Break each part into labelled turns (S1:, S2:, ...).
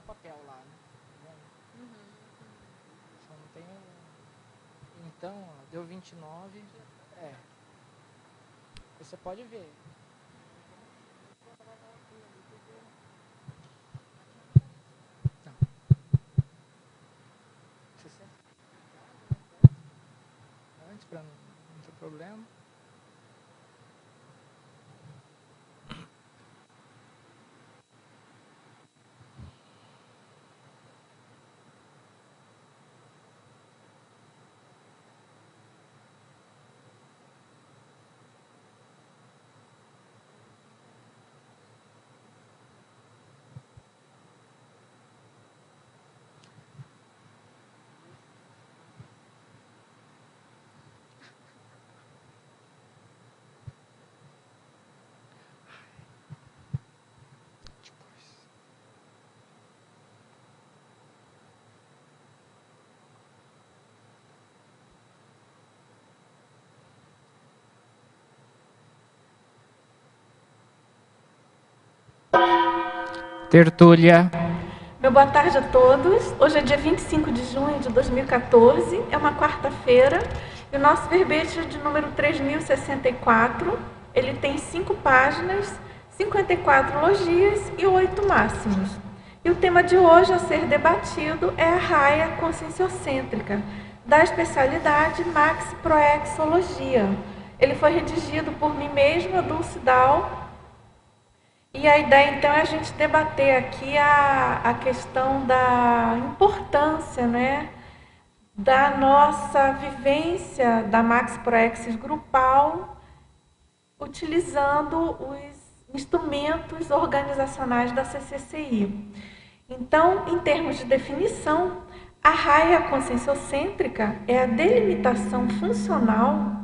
S1: papel lá, né? Tá vendo? Só não tem. Então, ó, deu 29. É. Você pode ver. Não. 60. Antes, para não ter problema. Tertúlia.
S2: Meu boa tarde a todos. Hoje é dia 25 de junho de 2014, é uma quarta-feira, e o nosso verbete é de número 3064. Ele tem 5 páginas, 54 logias e 8 máximos. E o tema de hoje a ser debatido é a raia conscienciocêntrica, da especialidade Max Proexologia. Ele foi redigido por mim mesma, Dulce Dal. E a ideia, então, é a gente debater aqui a questão da importância, né, da nossa vivência da Max Proexis grupal, utilizando os instrumentos organizacionais da CCCI. Então, em termos de definição, a raia conscienciocêntrica é a delimitação funcional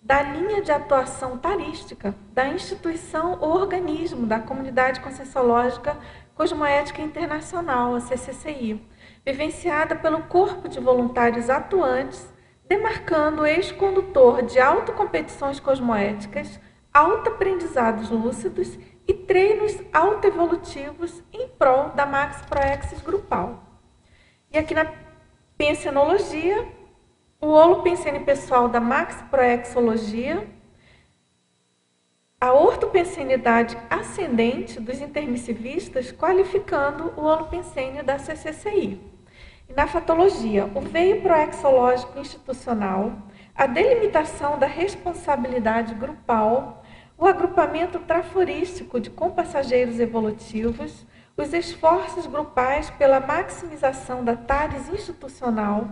S2: da linha de atuação tarística da instituição ou organismo da Comunidade Conscienciológica Cosmoética Internacional, a CCCI, vivenciada pelo corpo de voluntários atuantes, demarcando o ex-condutor de autocompetições cosmoéticas, autoaprendizados lúcidos e treinos autoevolutivos em prol da Max Proexis grupal. E aqui na pensenologia, o holopensene pessoal da Max Proexologia, a ortopensenidade ascendente dos intermissivistas, qualificando o holopensene da CCCI. E na fatologia, o veio proexológico institucional, a delimitação da responsabilidade grupal, o agrupamento traforístico de compassageiros evolutivos, os esforços grupais pela maximização da TARES institucional,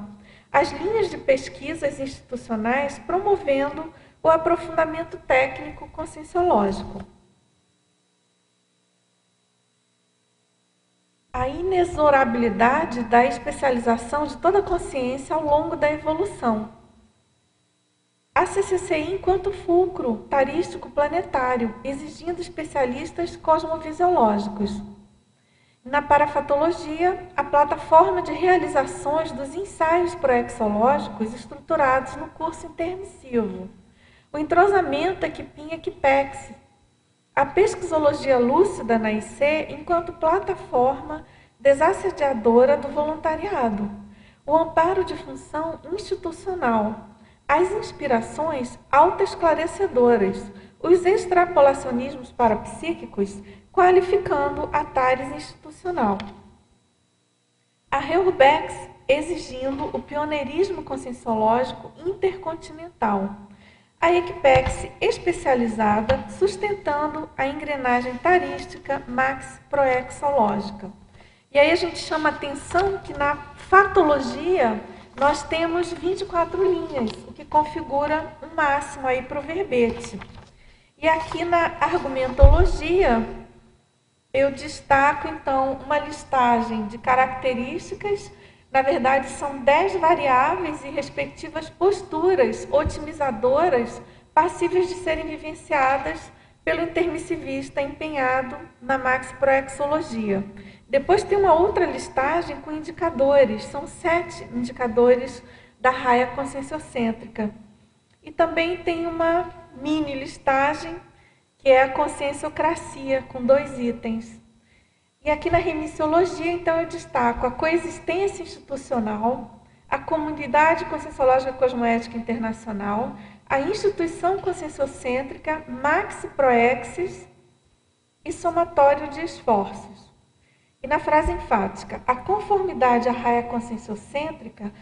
S2: as linhas de pesquisas institucionais promovendo o aprofundamento técnico conscienciológico. A inexorabilidade da especialização de toda a consciência ao longo da evolução. A CCCI enquanto fulcro tarístico planetário, exigindo especialistas cosmovisiológicos. Na parafatologia, a plataforma de realizações dos ensaios proexológicos estruturados no curso intermissivo. O entrosamento Equipim-Equipex. A pesquisologia lúcida na IC enquanto plataforma desassediadora do voluntariado. O amparo de função institucional. As inspirações autoesclarecedoras. Os extrapolacionismos parapsíquicos, qualificando a TARES institucional. A REURBEX exigindo o pioneirismo conscienciológico intercontinental. A Equipex especializada, sustentando a engrenagem tarística Max Proexológica. E aí a gente chama a atenção que na fatologia nós temos 24 linhas, o que configura um máximo aí para o verbete. E aqui na argumentologia, eu destaco, então, uma listagem de características. Na verdade, são 10 variáveis e respectivas posturas otimizadoras passíveis de serem vivenciadas pelo intermissivista empenhado na Max Proexologia. Depois tem uma outra listagem com indicadores. São 7 indicadores da raia conscienciocêntrica. E também tem uma mini listagem, que é a conscienciocracia, com 2 itens. E aqui na remissiologia, então, eu destaco a coexistência institucional, a comunidade conscienciológica cosmoética internacional, a instituição conscienciocêntrica, maxi proexis e somatório de esforços. E na frase enfática, a conformidade à raia conscienciocêntrica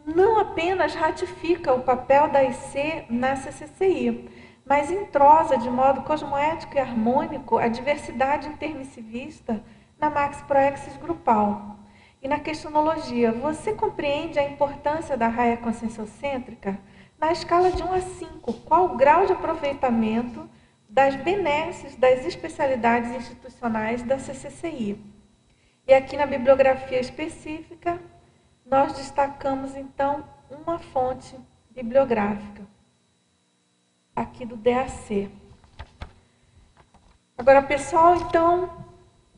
S2: não apenas ratifica o papel da IC na CCCI, mas entrosa de modo cosmoético e harmônico a diversidade intermissivista na Max Proexis grupal. E na questionologia, você compreende a importância da raia conscienciocêntrica? Na escala de 1 a 5, qual o grau de aproveitamento das benesses das especialidades institucionais da CCCI? E aqui na bibliografia específica, nós destacamos, então, uma fonte bibliográfica, aqui do DAC. Agora, pessoal, então,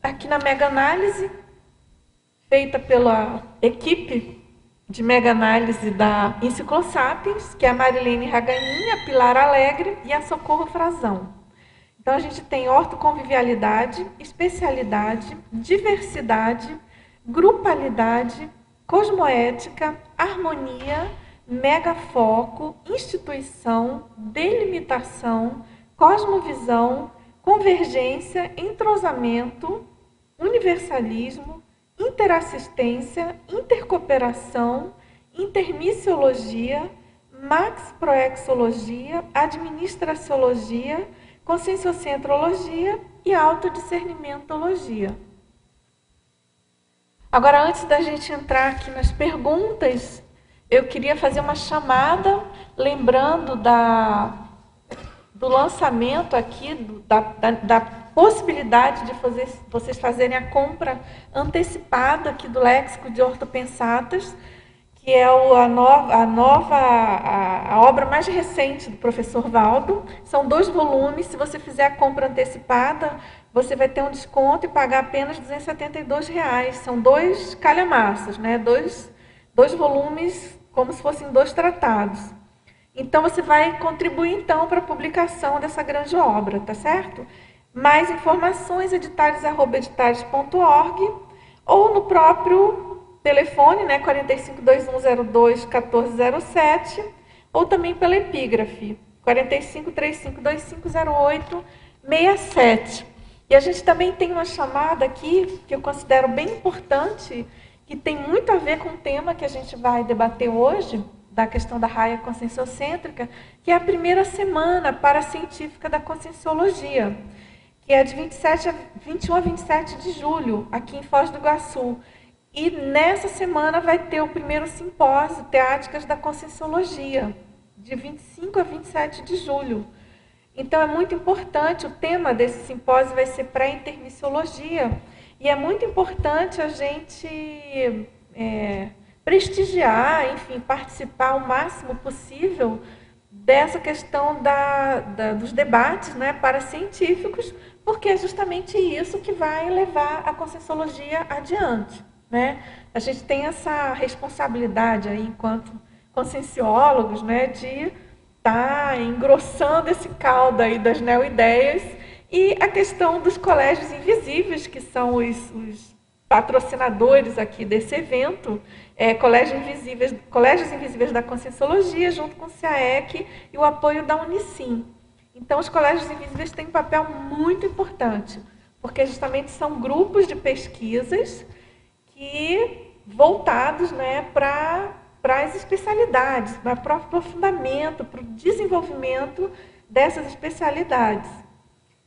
S2: aqui na mega-análise, feita pela equipe de mega-análise da Enciclosapiens, que é a Marilene Raganin, a Pilar Alegre e a Socorro Frazão. Então, a gente tem ortoconvivialidade, especialidade, diversidade, grupalidade, cosmoética, harmonia, megafoco, instituição, delimitação, cosmovisão, convergência, entrosamento, universalismo, interassistência, intercooperação, intermissiologia, maxproexologia, administraciologia, conscienciocentrologia e autodiscernimentologia. Agora, antes da gente entrar aqui nas perguntas, eu queria fazer uma chamada, lembrando do lançamento aqui, da possibilidade de vocês fazerem a compra antecipada aqui do Léxico de Ortopensatas, que é a obra mais recente do professor Valdo. São 2 volumes. Se você fizer a compra antecipada, você vai ter um desconto e pagar apenas R$ 272. São 2 calhamaços, né? Dois volumes, como se fossem 2 tratados. Então, você vai contribuir, então, para a publicação dessa grande obra, tá certo? Mais informações, editares@editares.org, ou no próprio telefone, né, 4521021407, ou também pela epígrafe, 4535250867. E a gente também tem uma chamada aqui, que eu considero bem importante, que tem muito a ver com o tema que a gente vai debater hoje, da questão da raia conscienciocêntrica, que é a primeira semana paracientífica da conscienciologia, que é de 21 a 27 de julho, aqui em Foz do Iguaçu. E nessa semana vai ter o primeiro simpósio Teáticas da Conscienciologia, de 25 a 27 de julho. Então, é muito importante, o tema desse simpósio vai ser pré-intermissiologia, e é muito importante a gente prestigiar, enfim, participar o máximo possível dessa questão dos debates, né, paracientíficos, porque é justamente isso que vai levar a Conscienciologia adiante, né? A gente tem essa responsabilidade aí, enquanto conscienciólogos, né, de estar engrossando esse caldo aí das neoideias, e a questão dos colégios invisíveis, que são os patrocinadores aqui desse evento, Colégios Invisíveis da Conscienciologia, junto com o CAEC e o apoio da Unicim. Então, os Colégios Invisíveis têm um papel muito importante, porque justamente são grupos de pesquisas voltados, né, para as especialidades, para o aprofundamento, para o desenvolvimento dessas especialidades.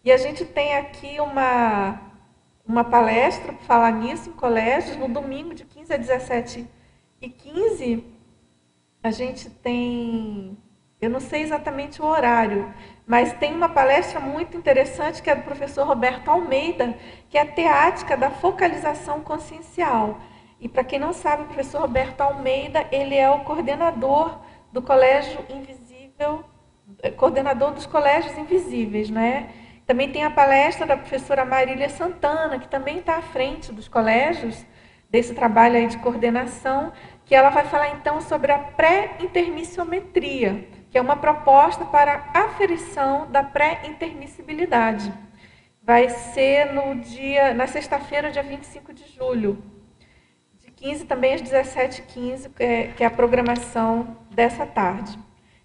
S2: E a gente tem aqui uma palestra para falar nisso em colégios, no domingo de 15 a 17h15, a gente tem, eu não sei exatamente o horário, mas tem uma palestra muito interessante que é do professor Roberto Almeida, que é a teática da focalização consciencial. E para quem não sabe, o professor Roberto Almeida, ele é o coordenador do Colégio Invisível, coordenador dos Colégios Invisíveis, né? Também tem a palestra da professora Marília Santana, que também está à frente dos colégios, desse trabalho aí de coordenação, que ela vai falar então sobre a pré-intermissiometria, que é uma proposta para a aferição da pré-intermissibilidade. vai ser na sexta-feira, dia 25 de julho, de 15 também às 17h15, que é a programação dessa tarde.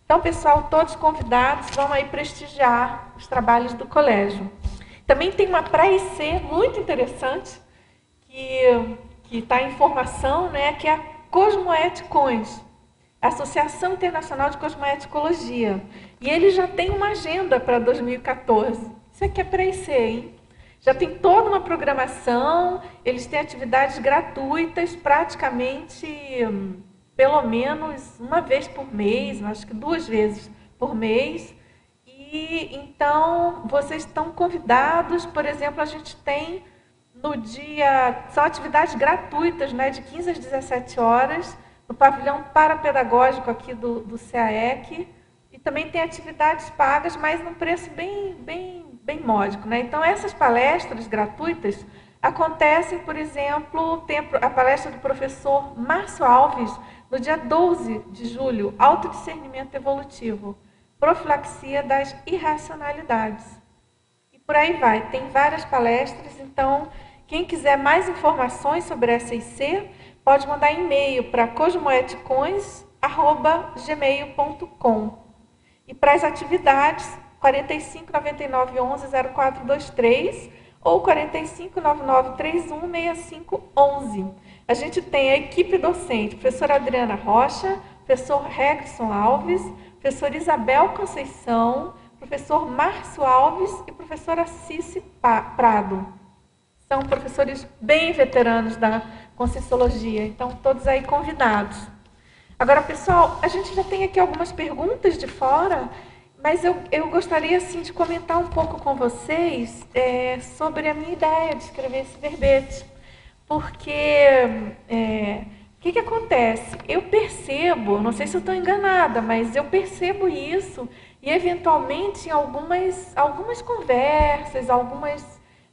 S2: Então, pessoal, todos convidados, vão aí prestigiar os trabalhos do colégio. Também tem uma pré-IC muito interessante, que está em formação, né, que é a Cosmoeticons, Associação Internacional de Cosmoeticologia. E ele já tem uma agenda para 2014. Isso aqui é pré-IC, hein? Já tem toda uma programação, eles têm atividades gratuitas, praticamente, pelo menos uma vez por mês, acho que 2 vezes por mês. E então, vocês estão convidados, por exemplo, a gente tem no dia, são atividades gratuitas, né, de 15 às 17 horas, no pavilhão parapedagógico aqui do CAEC, e também tem atividades pagas, mas num preço bem módico, né? Então, essas palestras gratuitas acontecem, por exemplo, tem a palestra do professor Márcio Alves, no dia 12 de julho, Autodiscernimento Evolutivo, Profilaxia das Irracionalidades. E por aí vai, tem várias palestras, então, quem quiser mais informações sobre essa IC, pode mandar e-mail para cosmoeticons@gmail.com. E para as atividades, 45 99 11 0423 ou 45 99 31 65 11. A gente tem a equipe docente, professora Adriana Rocha, professor Regson Alves, professora Isabel Conceição, professor Márcio Alves e professora Cici Prado. São professores bem veteranos da Conscienciologia, então todos aí convidados. Agora, pessoal, a gente já tem aqui algumas perguntas de fora, mas eu gostaria assim, de comentar um pouco com vocês sobre a minha ideia de escrever esse verbete. Porque o que acontece? Eu percebo, não sei se eu estou enganada, mas eu percebo isso e eventualmente em algumas conversas,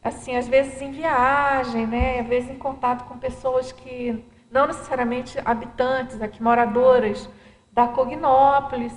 S2: assim, às vezes em viagem, né? Às vezes em contato com pessoas que não necessariamente habitantes, aqui moradoras da Cognópolis,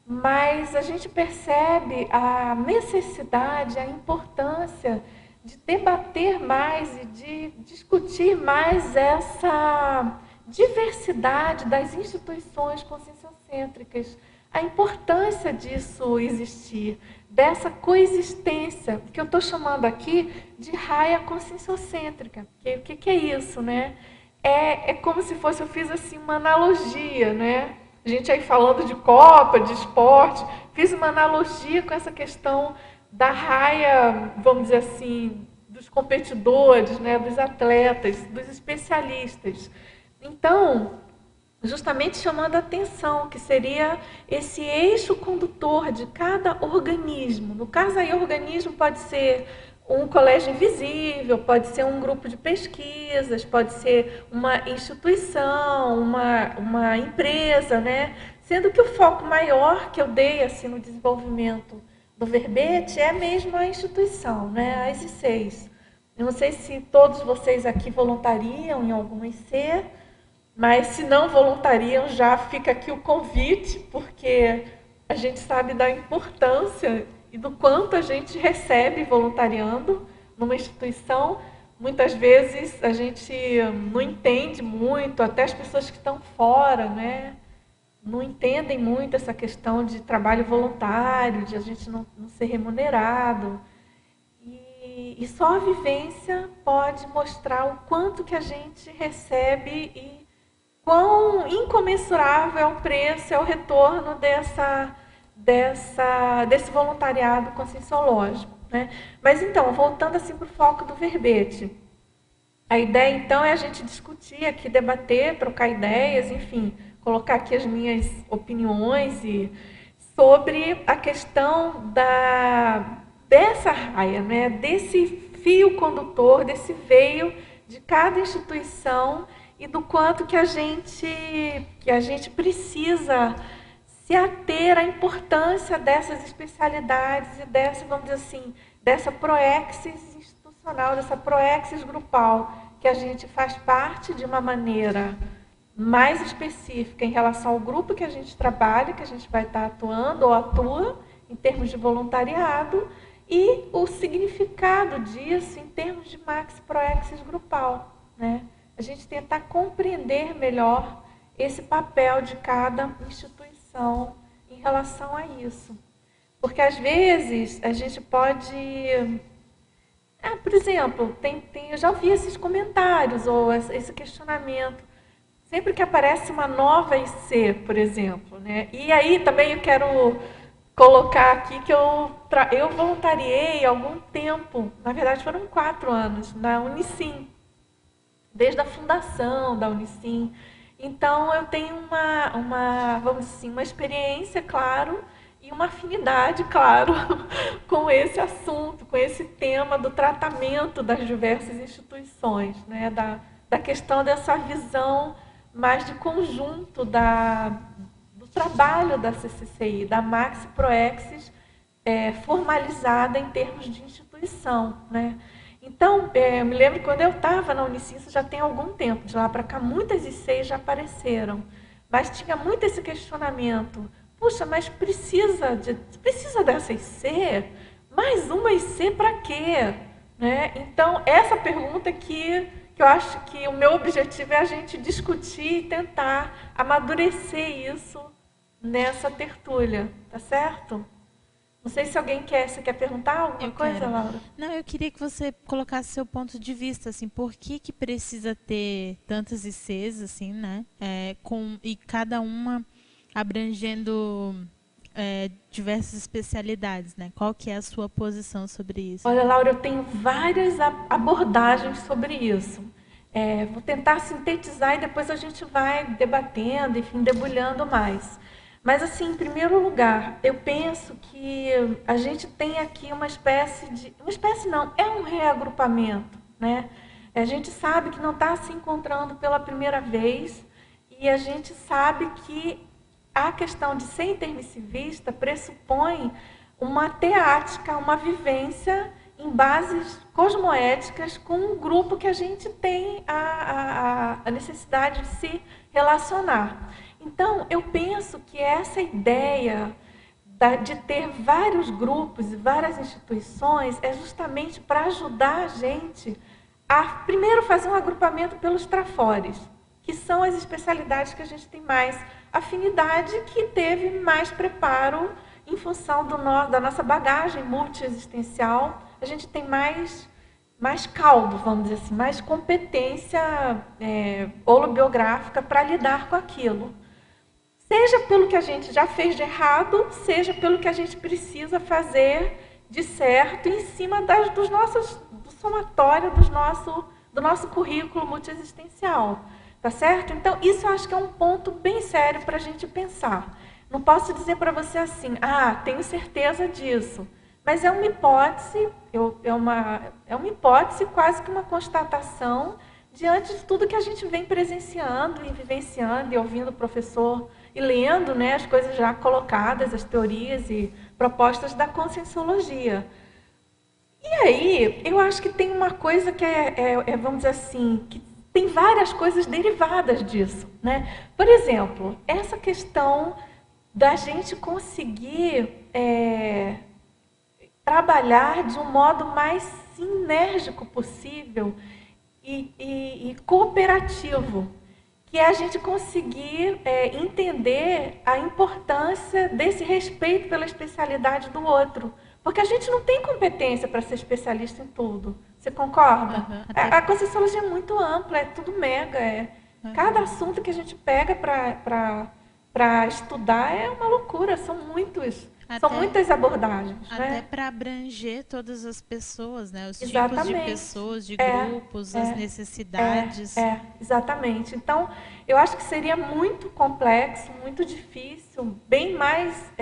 S2: mas a gente percebe a necessidade, a importância de debater mais e de discutir mais essa diversidade das instituições conscienciocêntricas, a importância disso existir, dessa coexistência, que eu estou chamando aqui de raia conscienciocêntrica. O que é isso, né? É como se fosse, eu fiz assim uma analogia, né? A gente aí falando de Copa, de esporte, fiz uma analogia com essa questão da raia, vamos dizer assim, dos competidores, né? Dos atletas, dos especialistas. Então, justamente chamando a atenção, que seria esse eixo condutor de cada organismo. No caso aí, organismo pode ser um colégio invisível, pode ser um grupo de pesquisas, pode ser uma instituição, uma empresa, né? Sendo que o foco maior que eu dei assim, no desenvolvimento do verbete é mesmo a instituição, né? As ICs. Eu não sei se todos vocês aqui voluntariam em alguma IC, mas se não voluntariam, já fica aqui o convite, porque a gente sabe da importância e do quanto a gente recebe voluntariando numa instituição. Muitas vezes a gente não entende muito, até as pessoas que estão fora, né, não entendem muito essa questão de trabalho voluntário, de a gente não ser remunerado. E só a vivência pode mostrar o quanto que a gente recebe e quão incomensurável é o preço, é o retorno desse voluntariado conscienciológico, né? Mas então, voltando assim para o foco do verbete, a ideia então é a gente discutir aqui, debater, trocar ideias, enfim, colocar aqui as minhas opiniões sobre a questão dessa raia, né? Desse fio condutor, desse veio de cada instituição e do quanto que a gente precisa se ater à importância dessas especialidades e dessa, vamos dizer assim, dessa proexis institucional, dessa proexis grupal, que a gente faz parte de uma maneira mais específica em relação ao grupo que a gente trabalha, que a gente vai estar atuando ou atua em termos de voluntariado, e o significado disso em termos de maxi-proexis grupal, né? A gente tentar compreender melhor esse papel de cada instituição em relação a isso. Porque, às vezes, a gente pode... por exemplo, eu já ouvi esses comentários ou esse questionamento. Sempre que aparece uma nova IC, por exemplo, né? E aí também eu quero colocar aqui que eu voluntariei há algum tempo, na verdade foram 4 anos, na Unicim, desde a fundação da Unicim. Então eu tenho vamos dizer assim, uma experiência, claro, e uma afinidade, claro, com esse assunto, com esse tema do tratamento das diversas instituições, né? Da questão dessa visão mais de conjunto do trabalho da CCCI, da Maxi Proexis formalizada em termos de instituição, né? Então, eu me lembro que quando eu estava na Unicim, isso já tem algum tempo, de lá para cá, muitas ICs já apareceram, mas tinha muito esse questionamento: puxa, mas precisa dessa IC? Mais uma IC para quê? Né? Então, essa pergunta que eu acho que o meu objetivo é a gente discutir e tentar amadurecer isso nessa tertúlia, tá certo? Não sei se você quer perguntar alguma coisa, Laura?
S3: Não, eu queria que você colocasse seu ponto de vista, assim, por que precisa ter tantas ICs, assim, né? E cada uma abrangendo diversas especialidades, né? Qual que é a sua posição sobre isso?
S2: Olha, Laura, eu tenho várias abordagens sobre isso. Vou tentar sintetizar e depois a gente vai debatendo, enfim, debulhando mais. Mas, assim, em primeiro lugar, eu penso que a gente tem aqui uma espécie não, é um reagrupamento, né? A gente sabe que não está se encontrando pela primeira vez e a gente sabe que a questão de ser intermissivista pressupõe uma teática, uma vivência em bases cosmoéticas com um grupo que a gente tem a necessidade de se relacionar. Então, eu penso que essa ideia de ter vários grupos e várias instituições é justamente para ajudar a gente a, primeiro, fazer um agrupamento pelos trafores, que são as especialidades que a gente tem mais afinidade, que teve mais preparo em função da nossa bagagem multiexistencial. A gente tem mais caldo, vamos dizer assim, mais competência holobiográfica para lidar com aquilo. Seja pelo que a gente já fez de errado, seja pelo que a gente precisa fazer de certo em cima do somatório do nosso currículo multiexistencial. Tá certo? Então, isso eu acho que é um ponto bem sério para a gente pensar. Não posso dizer para você assim, tenho certeza disso. Mas é uma hipótese, é uma hipótese, quase que uma constatação, diante de tudo que a gente vem presenciando e vivenciando e ouvindo o professor e lendo, né, as coisas já colocadas, as teorias e propostas da conscienciologia. E aí, eu acho que tem uma coisa que vamos dizer assim, que tem várias coisas derivadas disso, né? Por exemplo, essa questão da gente conseguir trabalhar de um modo mais sinérgico possível e cooperativo, que é a gente conseguir entender a importância desse respeito pela especialidade do outro. Porque a gente não tem competência para ser especialista em tudo. Você concorda?
S3: Uhum,
S2: a conscienciologia é muito ampla, é tudo mega. Cada assunto que a gente pega para estudar é uma loucura, são muitas abordagens.
S3: Até para abranger todas as pessoas, né? Os
S2: Exatamente.
S3: tipos de pessoas, de grupos, as necessidades.
S2: Exatamente. Então, eu acho que seria muito complexo, muito difícil, bem mais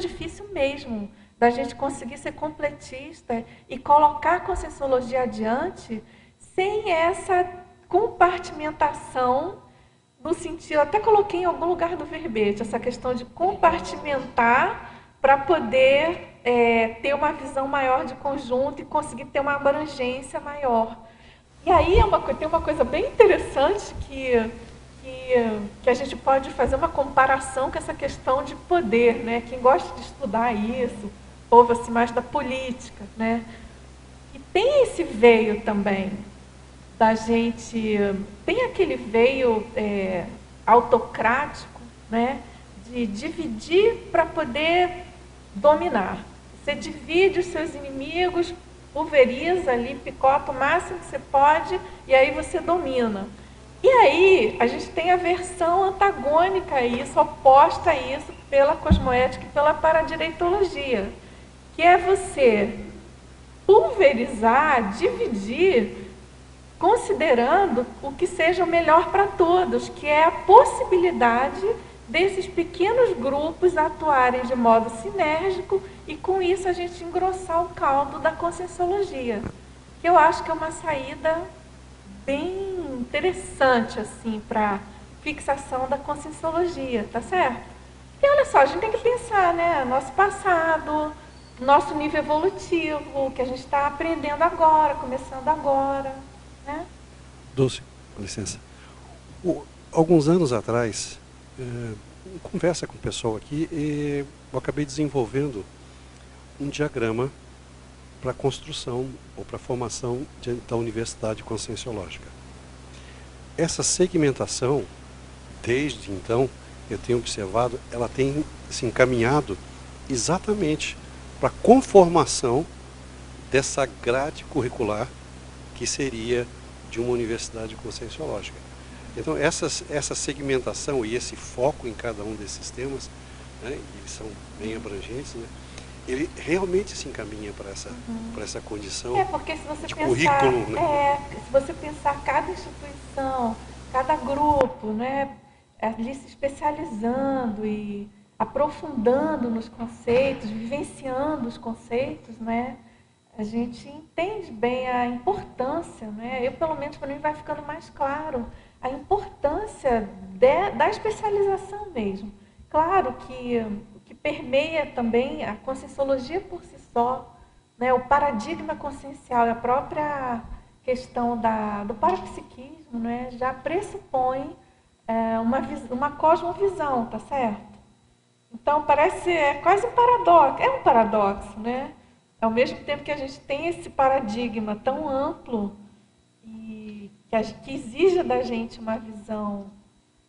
S2: difícil mesmo, da gente conseguir ser completista e colocar a conscienciologia adiante sem essa compartimentação, no sentido, até coloquei em algum lugar do verbete, essa questão de compartimentar para poder ter uma visão maior de conjunto e conseguir ter uma abrangência maior. E aí tem uma coisa bem interessante que a gente pode fazer uma comparação com essa questão de poder, né? Quem gosta de estudar isso, povo assim, mais da política, né? E tem esse veio também da gente, tem aquele veio autocrático, né? De dividir para poder dominar. Você divide os seus inimigos, pulveriza ali, picota o máximo que você pode, e aí você domina. E aí, a gente tem a versão antagônica a isso, oposta a isso, pela cosmoética e pela paradireitologia, que é você pulverizar, dividir, considerando o que seja o melhor para todos, que é a possibilidade desses pequenos grupos atuarem de modo sinérgico e, com isso, a gente engrossar o caldo da conscienciologia, que eu acho que é uma saída bem interessante assim, para fixação da conscienciologia, tá certo? E olha só, a gente tem que pensar, né? Nosso passado, nosso nível evolutivo, que a gente está aprendendo agora, começando agora, né?
S4: Dulce, com licença. Alguns anos atrás, conversa com o pessoal aqui, eu acabei desenvolvendo um diagrama para a construção ou para a formação da Universidade Conscienciológica. Essa segmentação, desde então, eu tenho observado, ela tem se encaminhado exatamente para a conformação dessa grade curricular que seria de uma universidade conscienciológica. Então, essa segmentação e esse foco em cada um desses temas, né, eles são bem abrangentes, né, ele realmente se encaminha para essa condição
S2: porque se você
S4: de
S2: pensar,
S4: currículo. Né?
S2: Se você pensar cada instituição, cada grupo, né, ali se especializando e aprofundando nos conceitos, vivenciando os conceitos, né, a gente entende bem a importância, né? Eu, pelo menos, para mim vai ficando mais claro a importância da especialização mesmo. Claro que o que permeia também a conscienciologia por si só, né? O paradigma consciencial e a própria questão do parapsiquismo, né? Já pressupõe uma cosmovisão, tá certo? Então, parece quase um paradoxo. É um paradoxo, né? Ao mesmo tempo que a gente tem esse paradigma tão amplo e que exige da gente uma visão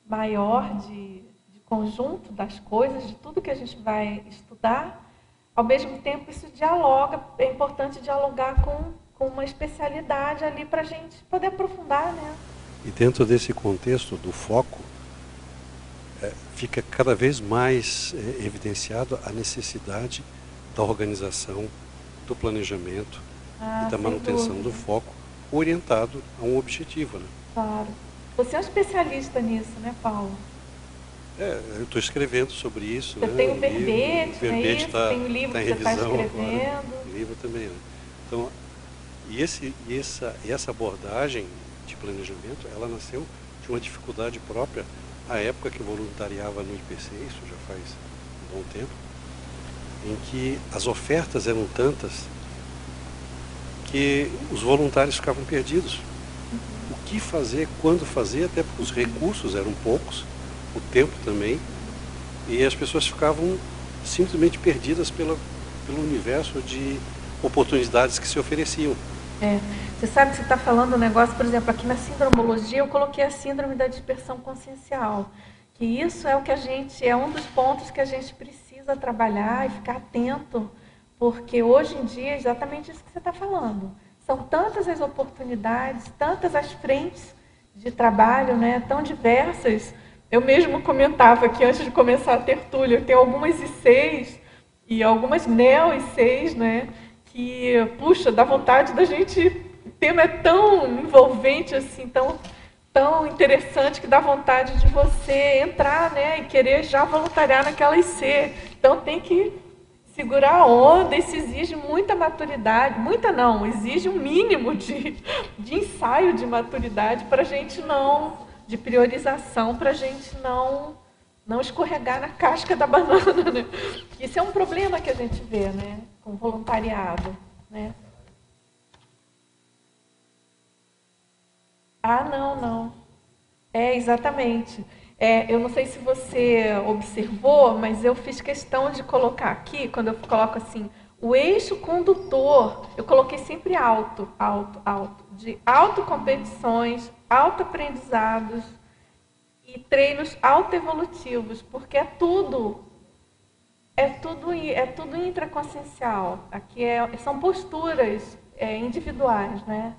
S2: maior de conjunto das coisas, de tudo que a gente vai estudar, ao mesmo tempo isso dialoga, é importante dialogar com uma especialidade ali para a gente poder aprofundar, né?
S4: E dentro desse contexto do foco, fica cada vez mais evidenciado a necessidade da organização, do planejamento e da manutenção do foco orientado a um objetivo. Né?
S2: Claro. Você é um especialista nisso, né, Paulo?
S4: Eu estou escrevendo sobre isso.
S2: Você tem um verbete, né? Isso, tem um livro
S4: tá
S2: que você está escrevendo.
S4: Agora, o livro também. Né? Então, essa abordagem de planejamento, ela nasceu de uma dificuldade própria à época que eu voluntariava no IPC, isso já faz um bom tempo, em que as ofertas eram tantas que os voluntários ficavam perdidos. O que fazer, quando fazer, até porque os recursos eram poucos, o tempo também, e as pessoas ficavam simplesmente perdidas pelo universo de oportunidades que se ofereciam.
S2: Você sabe que você está falando um negócio, por exemplo, aqui na sindromologia eu coloquei a síndrome da dispersão consciencial, que isso é o que é um dos pontos que a gente precisa trabalhar e ficar atento, porque hoje em dia é exatamente isso que você está falando. São tantas as oportunidades, tantas as frentes de trabalho, né, tão diversas. Eu mesmo comentava aqui antes de começar a tertúlia, tem algumas ICs e algumas neo-ICs, né, que, puxa, dá vontade da gente, o tema é tão envolvente, assim, tão interessante, que dá vontade de você entrar, né, e querer já voluntariar naquela IC. Então tem que segurar a onda, isso exige muita maturidade, muita não, exige um mínimo de ensaio de maturidade para a gente não, de priorização, para a gente não escorregar na casca da banana, né? Isso é um problema que a gente vê, né, com voluntariado, né? Não. Exatamente. Eu não sei se você observou, mas eu fiz questão de colocar aqui, quando eu coloco assim, O eixo condutor, eu coloquei sempre alto, de autocompetições, autoaprendizados e treinos autoevolutivos, porque é tudo intraconsciencial. Aqui são posturas individuais, né?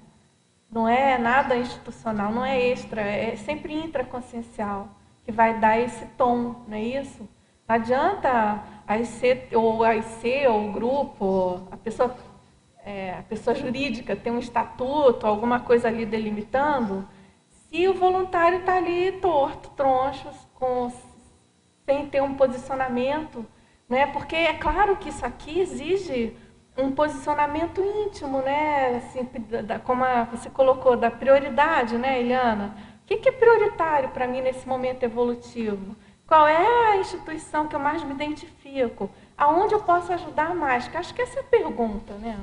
S2: Não é nada institucional, não é extra, é sempre intraconsciencial que vai dar esse tom, não é isso? Não adianta a IC ou o grupo, a pessoa jurídica ter um estatuto, alguma coisa ali delimitando, se o voluntário está ali torto, troncho, sem ter um posicionamento, né? Porque é claro que isso aqui exige um posicionamento íntimo, né? Assim, como você colocou, da prioridade, né, Eliana? O que é prioritário para mim nesse momento evolutivo? Qual é a instituição que eu mais me identifico? Aonde eu posso ajudar mais? Porque acho que essa é a pergunta, né?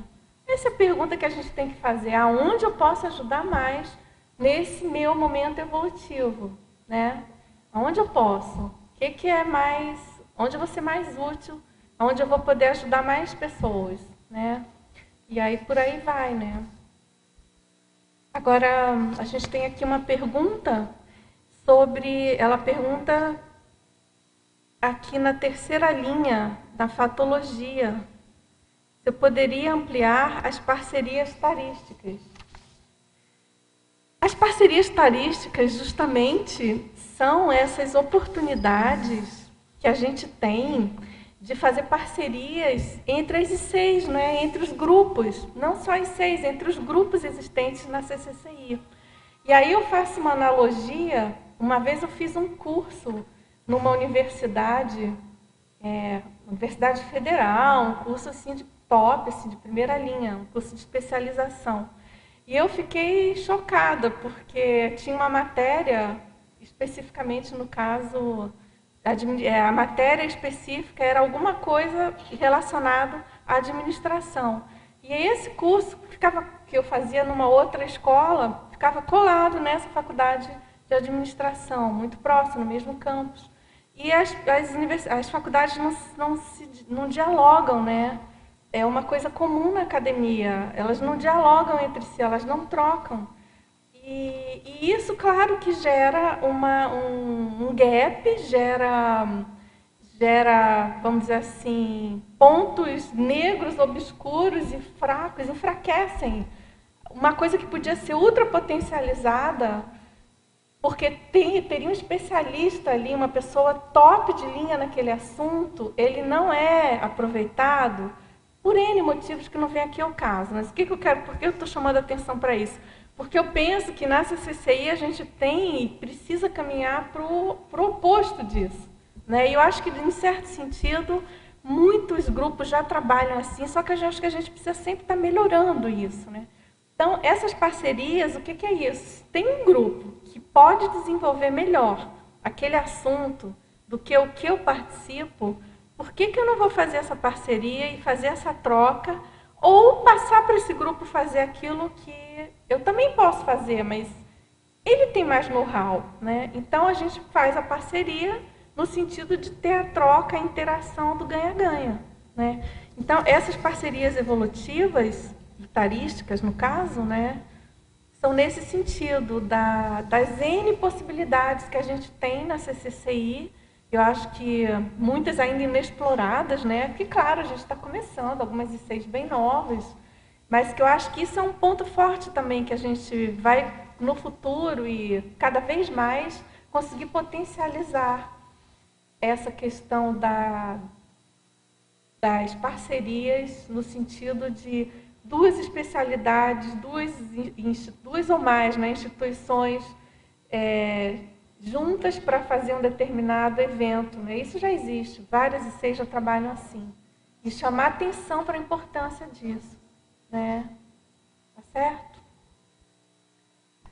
S2: Essa é a pergunta que a gente tem que fazer. Aonde eu posso ajudar mais nesse meu momento evolutivo, né? Aonde eu posso? O que é mais... Onde eu vou ser mais útil? Onde eu vou poder ajudar mais pessoas, né? E aí por aí vai, né? Agora, a gente tem aqui uma pergunta ela pergunta aqui na terceira linha, da fatologia, eu poderia ampliar as parcerias tarísticas. As parcerias tarísticas, justamente, são essas oportunidades que a gente tem de fazer parcerias entre as ICs, né? Entre os grupos, não só ICs, entre os grupos existentes na CCCI. E aí eu faço uma analogia, uma vez eu fiz um curso numa universidade, Universidade Federal, um curso assim de top, assim, de primeira linha, um curso de especialização. E eu fiquei chocada, porque tinha uma matéria, especificamente no caso, a matéria específica era alguma coisa relacionada à administração. E esse curso que eu fazia numa outra escola, ficava colado nessa faculdade de administração, muito próximo, no mesmo campus. E as faculdades não dialogam, né? É uma coisa comum na academia, elas não dialogam entre si, elas não trocam. E isso, claro, que gera um gap, gera, vamos dizer assim, pontos negros, obscuros e fracos, enfraquecem. Uma coisa que podia ser ultrapotencializada, porque teria um especialista ali, uma pessoa top de linha naquele assunto, ele não é aproveitado por N motivos que não vem aqui ao caso. Mas o que eu quero, por que eu estou chamando a atenção para isso? Porque eu penso que na CCCI a gente precisa caminhar para o oposto disso, né? E eu acho que, em certo sentido, muitos grupos já trabalham assim, só que eu acho que a gente precisa sempre estar melhorando isso, né? Então, essas parcerias, o que é isso? Tem um grupo que pode desenvolver melhor aquele assunto do que o que eu participo. Por que eu não vou fazer essa parceria e fazer essa troca, ou passar para esse grupo fazer aquilo que eu também posso fazer, mas ele tem mais know-how, né? Então, a gente faz a parceria no sentido de ter a troca, a interação do ganha-ganha, né? Então, essas parcerias evolutivas, tarísticas, no caso, né, são nesse sentido, das N possibilidades que a gente tem na CCCI. Eu acho que muitas ainda inexploradas, né? Porque, claro, a gente está começando, algumas ICs bem novas, mas que eu acho que isso é um ponto forte também, que a gente vai, no futuro, e cada vez mais, conseguir potencializar essa questão das parcerias, no sentido de duas especialidades, duas ou mais, né, instituições juntas para fazer um determinado evento, né? Isso já existe, várias ICs já trabalham assim. E chamar atenção para a importância disso, né? Tá certo?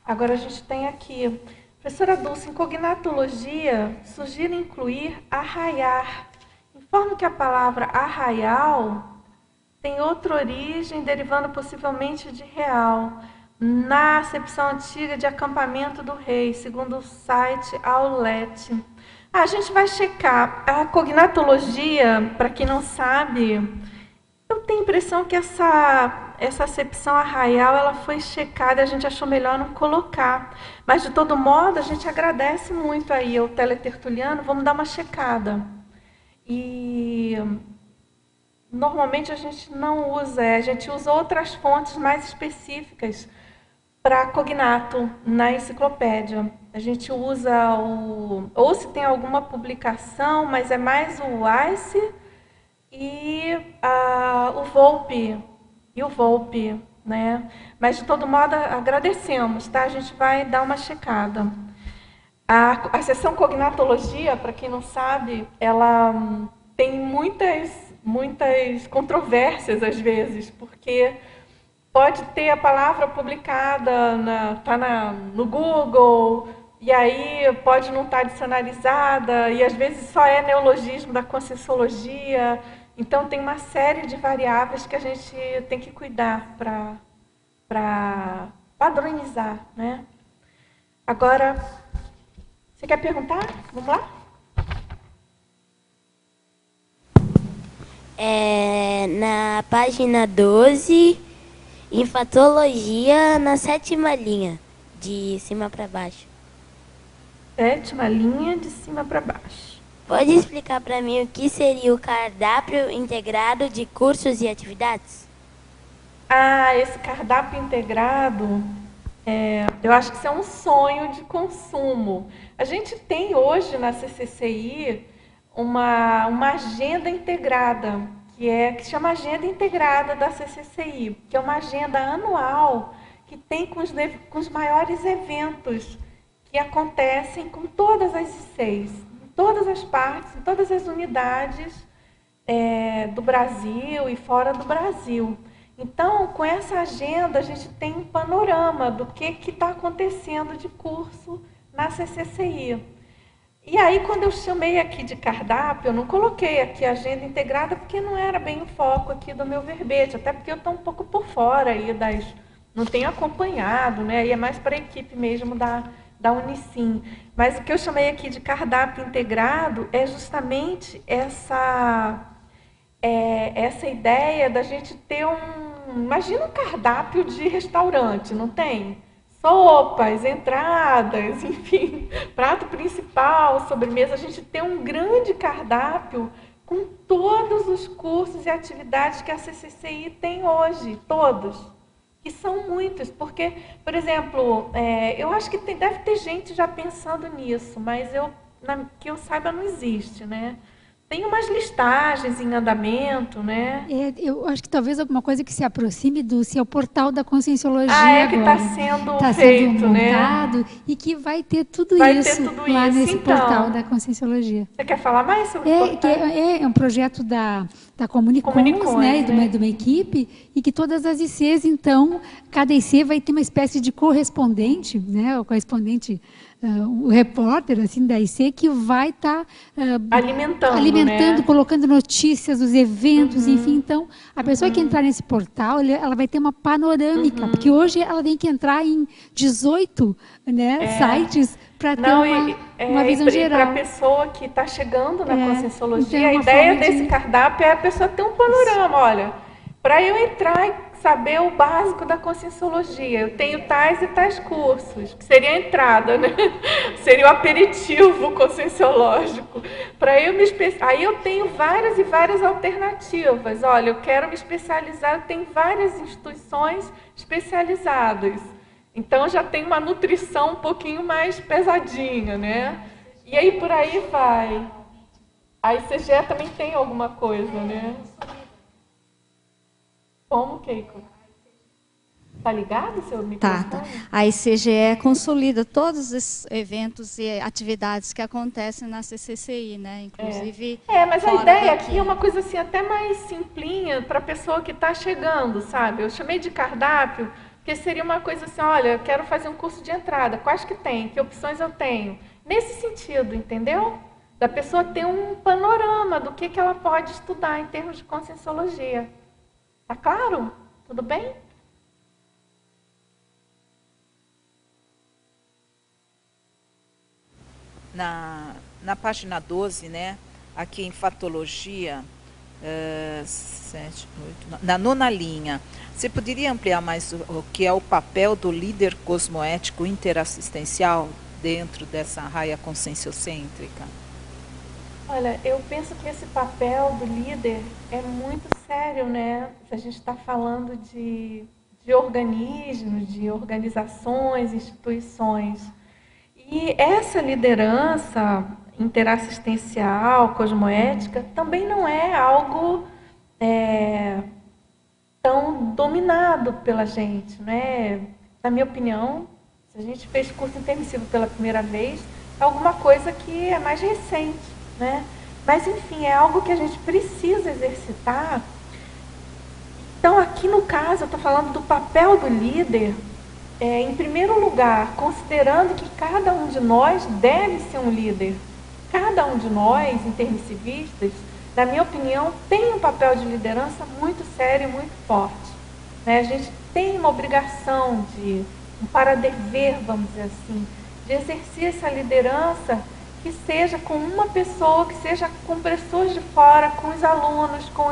S2: Agora a gente tem aqui, professora Dulce, em cognatologia, sugiro incluir arraiar. Informo que a palavra arraial tem outra origem, derivando possivelmente de real, na acepção antiga de acampamento do rei, segundo o site Aulete. A gente vai checar. A cognatologia, para quem não sabe, eu tenho a impressão que essa acepção arraial ela foi checada, a gente achou melhor não colocar. Mas, de todo modo, a gente agradece muito aí ao teletertuliano, vamos dar uma checada. E normalmente a gente não usa, a gente usa outras fontes mais específicas para cognato na enciclopédia. A gente usa ou se tem alguma publicação, mas é mais o Weiss e o Volpe, né? Mas, de todo modo, agradecemos, tá? A gente vai dar uma checada. A seção cognatologia, para quem não sabe, ela tem muitas controvérsias, às vezes, porque pode ter a palavra publicada, no Google, e aí pode não estar dicionarizada, e às vezes só é neologismo da Conscienciologia. Então, tem uma série de variáveis que a gente tem que cuidar para padronizar, né? Agora, você quer perguntar? Vamos lá?
S5: Na página 12, infantologia, na 7ª linha, de cima para baixo.
S2: 7ª linha, de cima para baixo.
S5: Pode explicar para mim o que seria o cardápio integrado de cursos e atividades?
S2: Esse cardápio integrado, eu acho que isso é um sonho de consumo. A gente tem hoje na CCCI uma agenda integrada, que chama Agenda Integrada da CCCI, que é uma agenda anual que tem com os maiores eventos que acontecem com todas as ICs, em todas as partes, em todas as unidades do Brasil e fora do Brasil. Então, com essa agenda, a gente tem um panorama do que está acontecendo de curso na CCCI. E aí, quando eu chamei aqui de cardápio, eu não coloquei aqui agenda integrada, porque não era bem o foco aqui do meu verbete, até porque eu estou um pouco por fora aí não tenho acompanhado, né? Aí é mais para a equipe mesmo da Unicim. Mas o que eu chamei aqui de cardápio integrado é justamente essa ideia da gente ter imagina um cardápio de restaurante, não tem? Sopas, entradas, enfim, prato principal, sobremesa. A gente tem um grande cardápio com todos os cursos e atividades que a CCCI tem hoje, todos. E são muitos, porque, por exemplo, eu acho que deve ter gente já pensando nisso, mas que eu saiba não existe, né? Tem umas listagens em andamento, né?
S6: Eu acho que talvez alguma coisa que se aproxime do seu portal da Conscienciologia
S2: que
S6: agora.
S2: está sendo
S6: Tá
S2: feito,
S6: sendo montado,
S2: né?
S6: E que vai ter tudo isso lá nesse
S2: então,
S6: portal da Conscienciologia.
S2: Você quer falar mais sobre o portal?
S6: É um projeto da Comunicons, né? De uma equipe, e que todas as ICs, então, cada IC vai ter uma espécie de correspondente, né? O correspondente, o repórter assim, da IC, que vai estar alimentando, né? Colocando notícias, os eventos, enfim. Então, a pessoa que entrar nesse portal, ela vai ter uma panorâmica, porque hoje ela tem que entrar em 18 sites para ter uma visão geral.
S2: Para a pessoa que está chegando na Conscienciologia, a ideia desse cardápio é a pessoa ter um panorama. Olha, para eu entrar e saber o básico da Conscienciologia, eu tenho tais e tais cursos, que seria a entrada, né? Seria o aperitivo conscienciológico. Aí eu tenho várias e várias alternativas. Olha, eu quero me especializar, eu tenho várias instituições especializadas. Então, já tem uma nutrição um pouquinho mais pesadinha, né? E aí, por aí vai. A ICGE também tem alguma coisa, né? Como, Keiko? Tá ligado o seu microfone?
S7: Tá. A ICGE consolida todos os eventos e atividades que acontecem na CCCI, né? Inclusive.
S2: Mas a ideia aqui é uma coisa assim, até mais simplinha para a pessoa que está chegando, sabe? Eu chamei de cardápio, porque seria uma coisa assim, olha, eu quero fazer um curso de entrada, quais que tem? Que opções eu tenho? Nesse sentido, entendeu? Da pessoa ter um panorama do que ela pode estudar em termos de Conscienciologia. Tá claro? Tudo bem?
S8: Na página 12, né, aqui em Fatologia, Na nona linha, você poderia ampliar mais o que é o papel do líder cosmoético interassistencial dentro dessa raia conscienciocêntrica?
S2: Olha, eu penso que esse papel do líder é muito sério, né? Se a gente está falando de organismos, de organizações, instituições. E essa liderança interassistencial, cosmoética, também não é algo tão dominado pela gente, né? Na minha opinião, se a gente fez curso intermissivo pela primeira vez, é alguma coisa que é mais recente, né? Mas, enfim, é algo que a gente precisa exercitar. Então, aqui no caso, eu estou falando do papel do líder, em primeiro lugar, considerando que cada um de nós deve ser um líder. Cada um de nós, intermissivistas, na minha opinião, tem um papel de liderança muito sério e muito forte, né? A gente tem uma obrigação um para-dever, vamos dizer assim, de exercer essa liderança que seja com uma pessoa, que seja com pessoas de fora, com os alunos, com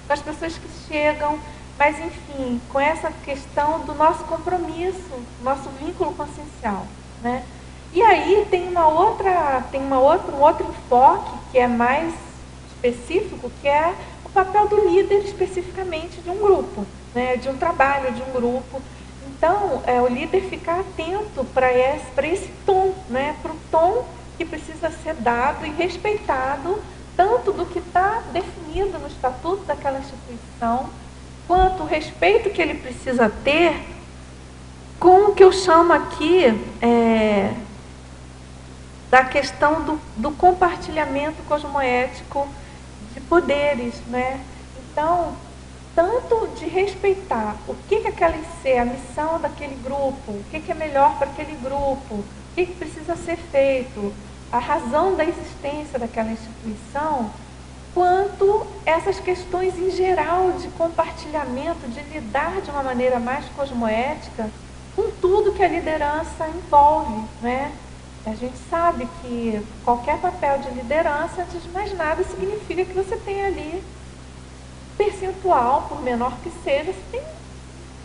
S2: as pessoas que chegam, mas, enfim, com essa questão do nosso compromisso, nosso vínculo consciencial, né? E aí tem um outro enfoque que é mais específico, que é o papel do líder especificamente de um grupo, né? De um trabalho, de um grupo. Então, o líder ficar atento para esse tom, né? Para o tom que precisa ser dado e respeitado, tanto do que está definido no estatuto daquela instituição, quanto o respeito que ele precisa ter com o que eu chamo aqui da questão do compartilhamento cosmoético de poderes, né? Então, tanto de respeitar o que aquela IC, a missão daquele grupo, o que é melhor para aquele grupo, o que precisa ser feito, a razão da existência daquela instituição, quanto essas questões em geral de compartilhamento, de lidar de uma maneira mais cosmoética com tudo que a liderança envolve, né? A gente sabe que qualquer papel de liderança, antes de mais nada, significa que você tem ali percentual, por menor que seja, você tem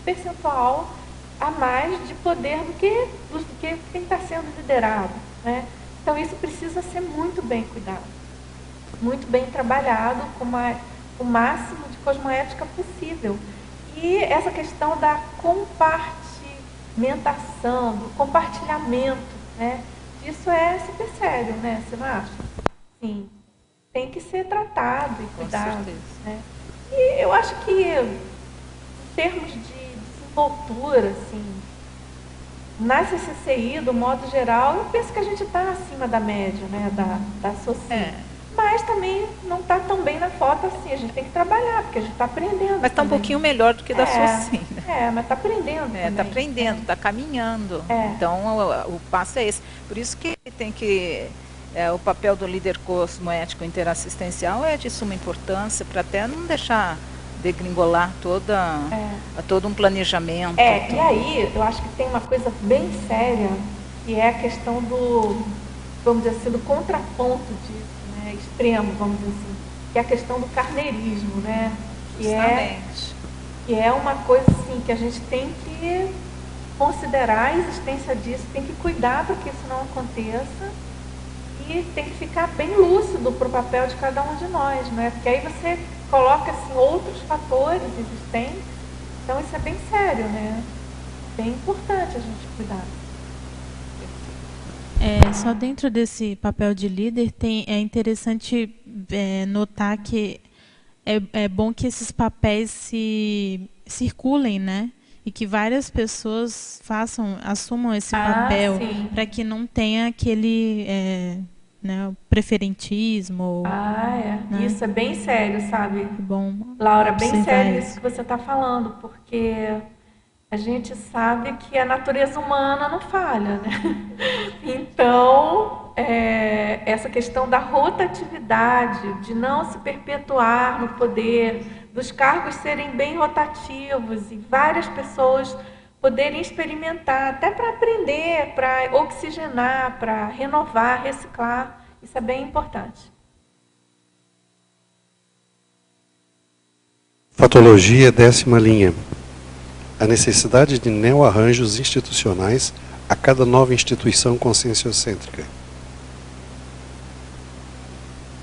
S2: percentual a mais de poder do que quem está sendo liderado, né? Então isso precisa ser muito bem cuidado, muito bem trabalhado, com o máximo de cosmoética possível. E essa questão da compartimentação, do compartilhamento, né? Isso é super sério, né? Você não acha? Sim. Tem que ser tratado e cuidado, né? E eu acho que, em termos de desenvoltura, assim, na CCCI, do modo geral, eu penso que a gente está acima da média, né? Da SOCI. Mas também não está tão bem na foto assim. A gente tem que trabalhar, porque a gente está aprendendo.
S8: Mas está um pouquinho melhor do que da SOCI, né?
S2: Mas está aprendendo.
S8: Está aprendendo, está caminhando. Então, o passo é esse. Por isso que tem que... o papel do líder cosmoético interassistencial é de suma importância, para até não deixar degringolar todo um planejamento.
S2: E aí, eu acho que tem uma coisa bem séria, que é a questão vamos dizer assim, do contraponto disso, né, extremo, vamos dizer assim, que é a questão do carneirismo, né? Que é uma coisa assim, que a gente tem que considerar a existência disso, tem que cuidar para que isso não aconteça e tem que ficar bem lúcido para o papel de cada um de nós, né? Porque aí você coloca assim, outros fatores existentes, então isso é bem sério, né? Bem importante a gente cuidar.
S3: Só dentro desse papel de líder é interessante notar que é bom que esses papéis se circulem, né? E que várias pessoas assumam esse papel para que não tenha aquele preferentismo.
S2: Né? Isso é bem sério, sabe?
S3: Bom,
S2: Laura, bem sério isso que você está falando, porque a gente sabe que a natureza humana não falha, né? Então, essa questão da rotatividade, de não se perpetuar no poder, dos cargos serem bem rotativos e várias pessoas poderem experimentar, até para aprender, para oxigenar, para renovar, reciclar, isso é bem importante.
S4: Patologia, 10ª linha. A necessidade de neoarranjos institucionais a cada nova instituição conscienciocêntrica.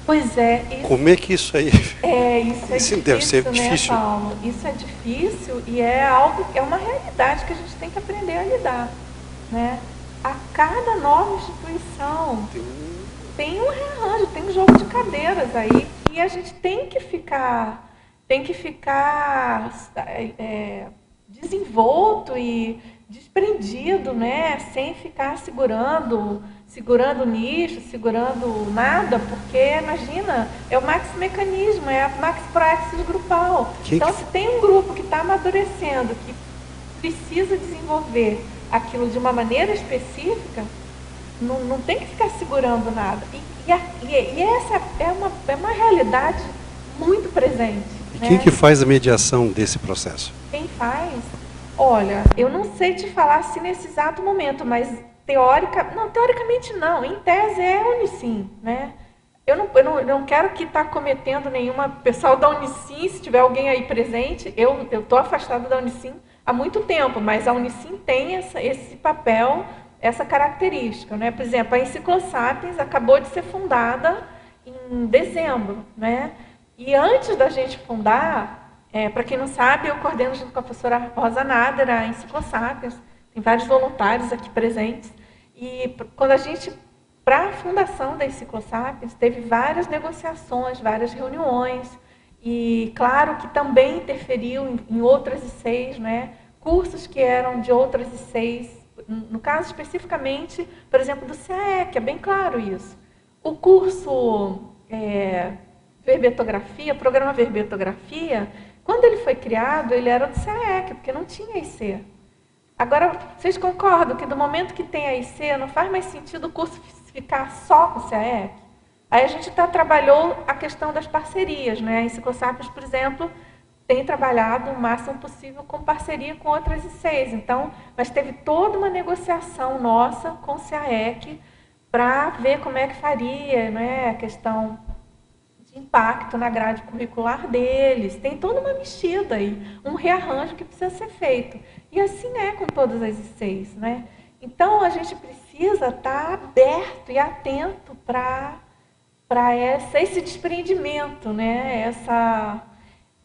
S2: Pois é.
S4: Como é que isso aí...
S2: Isso é
S4: Isso
S2: difícil,
S4: deve ser
S2: né,
S4: difícil.
S2: Paulo? Isso é difícil e é uma realidade que a gente tem que aprender a lidar, né? A cada nova instituição tem um rearranjo, tem um jogo de cadeiras aí e a gente tem que ficar desenvolto e desprendido, né? Sem ficar segurando nicho, segurando nada, porque, imagina, é o maxi-mecanismo, é a maxi-proexis grupal. Então, se tem um grupo que está amadurecendo, que precisa desenvolver aquilo de uma maneira específica, não tem que ficar segurando nada. E essa é uma realidade muito presente.
S4: E quem que faz a mediação desse processo?
S2: Quem faz? Olha, eu não sei te falar assim nesse exato momento, mas teoricamente não, em tese é a Unicim, né? Eu não quero que está cometendo nenhuma pessoal da Unicim, se tiver alguém aí presente, eu estou afastada da Unicim há muito tempo, mas a Unicim tem esse papel, essa característica, né? Por exemplo, a Enciclosapiens acabou de ser fundada em dezembro, né? E antes da gente fundar, para quem não sabe, eu coordeno junto com a professora Rosa Nader a Enciclosapiens. Tem vários voluntários aqui presentes. E quando para a fundação da Enciclosapiens, teve várias negociações, várias reuniões. E claro que também interferiu em outras ICs, né? Cursos que eram de outras ICs. No caso especificamente, por exemplo, do CAEC, é bem claro isso. O curso Verbetografia, programa Verbetografia, quando ele foi criado, ele era do CAEC, porque não tinha IC. Agora, vocês concordam que do momento que tem a IC, não faz mais sentido o curso ficar só com o CAEC? Aí a gente trabalhou a questão das parcerias, né? A Enciclosapiens, por exemplo, tem trabalhado o máximo possível com parceria com outras ICs. Então, mas teve toda uma negociação nossa com o CAEC para ver como é que faria, né? A questão de impacto na grade curricular deles. Tem toda uma mexida aí, um rearranjo que precisa ser feito. E assim é com todas as ICs, né? Então, a gente precisa estar aberto e atento para esse desprendimento, né?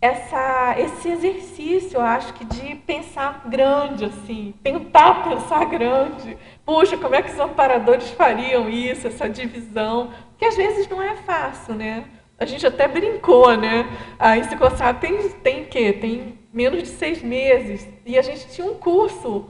S2: Esse exercício, eu acho que de pensar grande, assim, tentar pensar grande. Puxa, como é que os amparadores fariam isso, essa divisão? Porque às vezes não é fácil, né? A gente até brincou, né? A Enciclosapiens tem o quê? Tem menos de 6 meses. E a gente tinha um curso,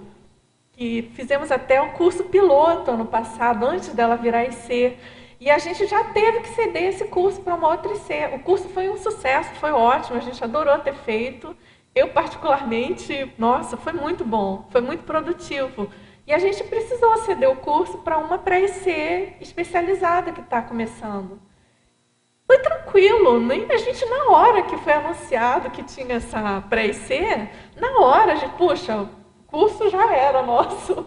S2: que fizemos até um curso piloto ano passado, antes dela virar IC. E a gente já teve que ceder esse curso para uma outra IC. O curso foi um sucesso, foi ótimo, a gente adorou ter feito. Eu, particularmente, nossa, foi muito bom, foi muito produtivo. E a gente precisou ceder o curso para uma pré-IC especializada que está começando. Foi tranquilo, nem a gente, na hora que foi anunciado que tinha essa pré-IC, na hora a gente, puxa, o curso já era nosso.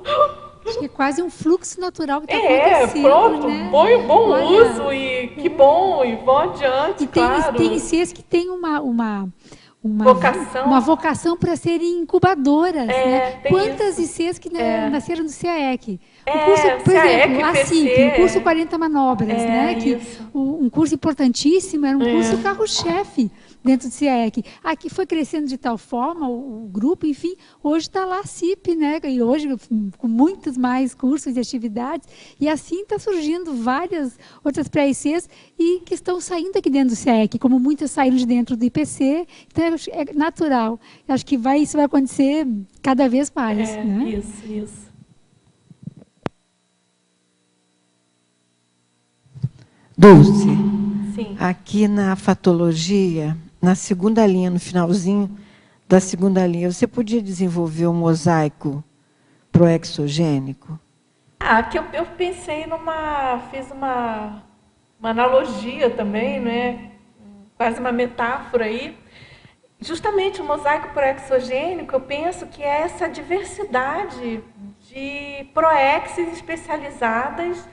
S6: Acho que é quase um fluxo natural que está acontecendo.
S2: Pronto,
S6: né?
S2: bom uso e que bom, e vão adiante,
S6: e tem,
S2: claro.
S6: Tem ICs que tem uma
S2: vocação
S6: para serem incubadoras. Né? Quantas ICs que nasceram do CAEC? O curso, por exemplo, a CIP, o curso 40 Manobras, né? Que um curso importantíssimo, era um curso carro-chefe dentro do CAEC. Aqui foi crescendo de tal forma, o grupo, enfim, hoje está lá a CIP, né? E hoje com muitos mais cursos e atividades, e assim está surgindo várias outras pré-ICs e que estão saindo aqui dentro do CAEC, como muitas saíram de dentro do IPC, então é natural. Acho que isso vai acontecer cada vez mais. Né?
S2: Isso.
S9: Dulce,
S2: Sim.
S9: Aqui na fatologia, na segunda linha, no finalzinho da segunda linha, você podia desenvolver um mosaico proexogênico?
S2: Que eu pensei fiz uma analogia também, né? Quase uma metáfora aí. Justamente o mosaico proexogênico, eu penso que é essa diversidade de proexes especializadas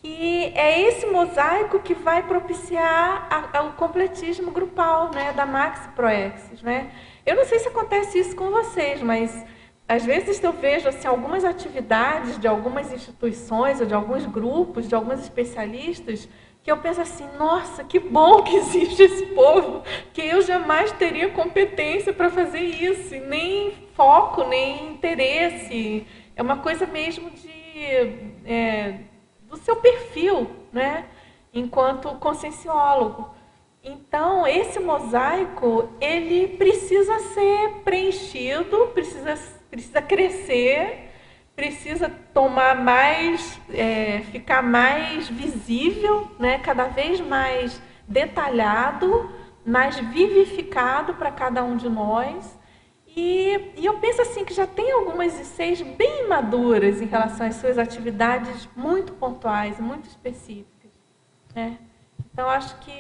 S2: que é esse mosaico que vai propiciar o completismo grupal, né, da Maxi Proexis, né? Eu não sei se acontece isso com vocês, mas às vezes eu vejo assim, algumas atividades de algumas instituições ou de alguns grupos, de alguns especialistas, que eu penso assim, nossa, que bom que existe esse povo, que eu jamais teria competência para fazer isso, e nem foco, nem interesse. É uma coisa mesmo do seu perfil, né, enquanto conscienciólogo. Então, esse mosaico, ele precisa ser preenchido, precisa crescer, precisa tomar mais, ficar mais visível, né, cada vez mais detalhado, mais vivificado para cada um de nós. E eu penso assim que já tem algumas ICs bem maduras em relação às suas atividades muito pontuais, muito específicas, né? Então, acho que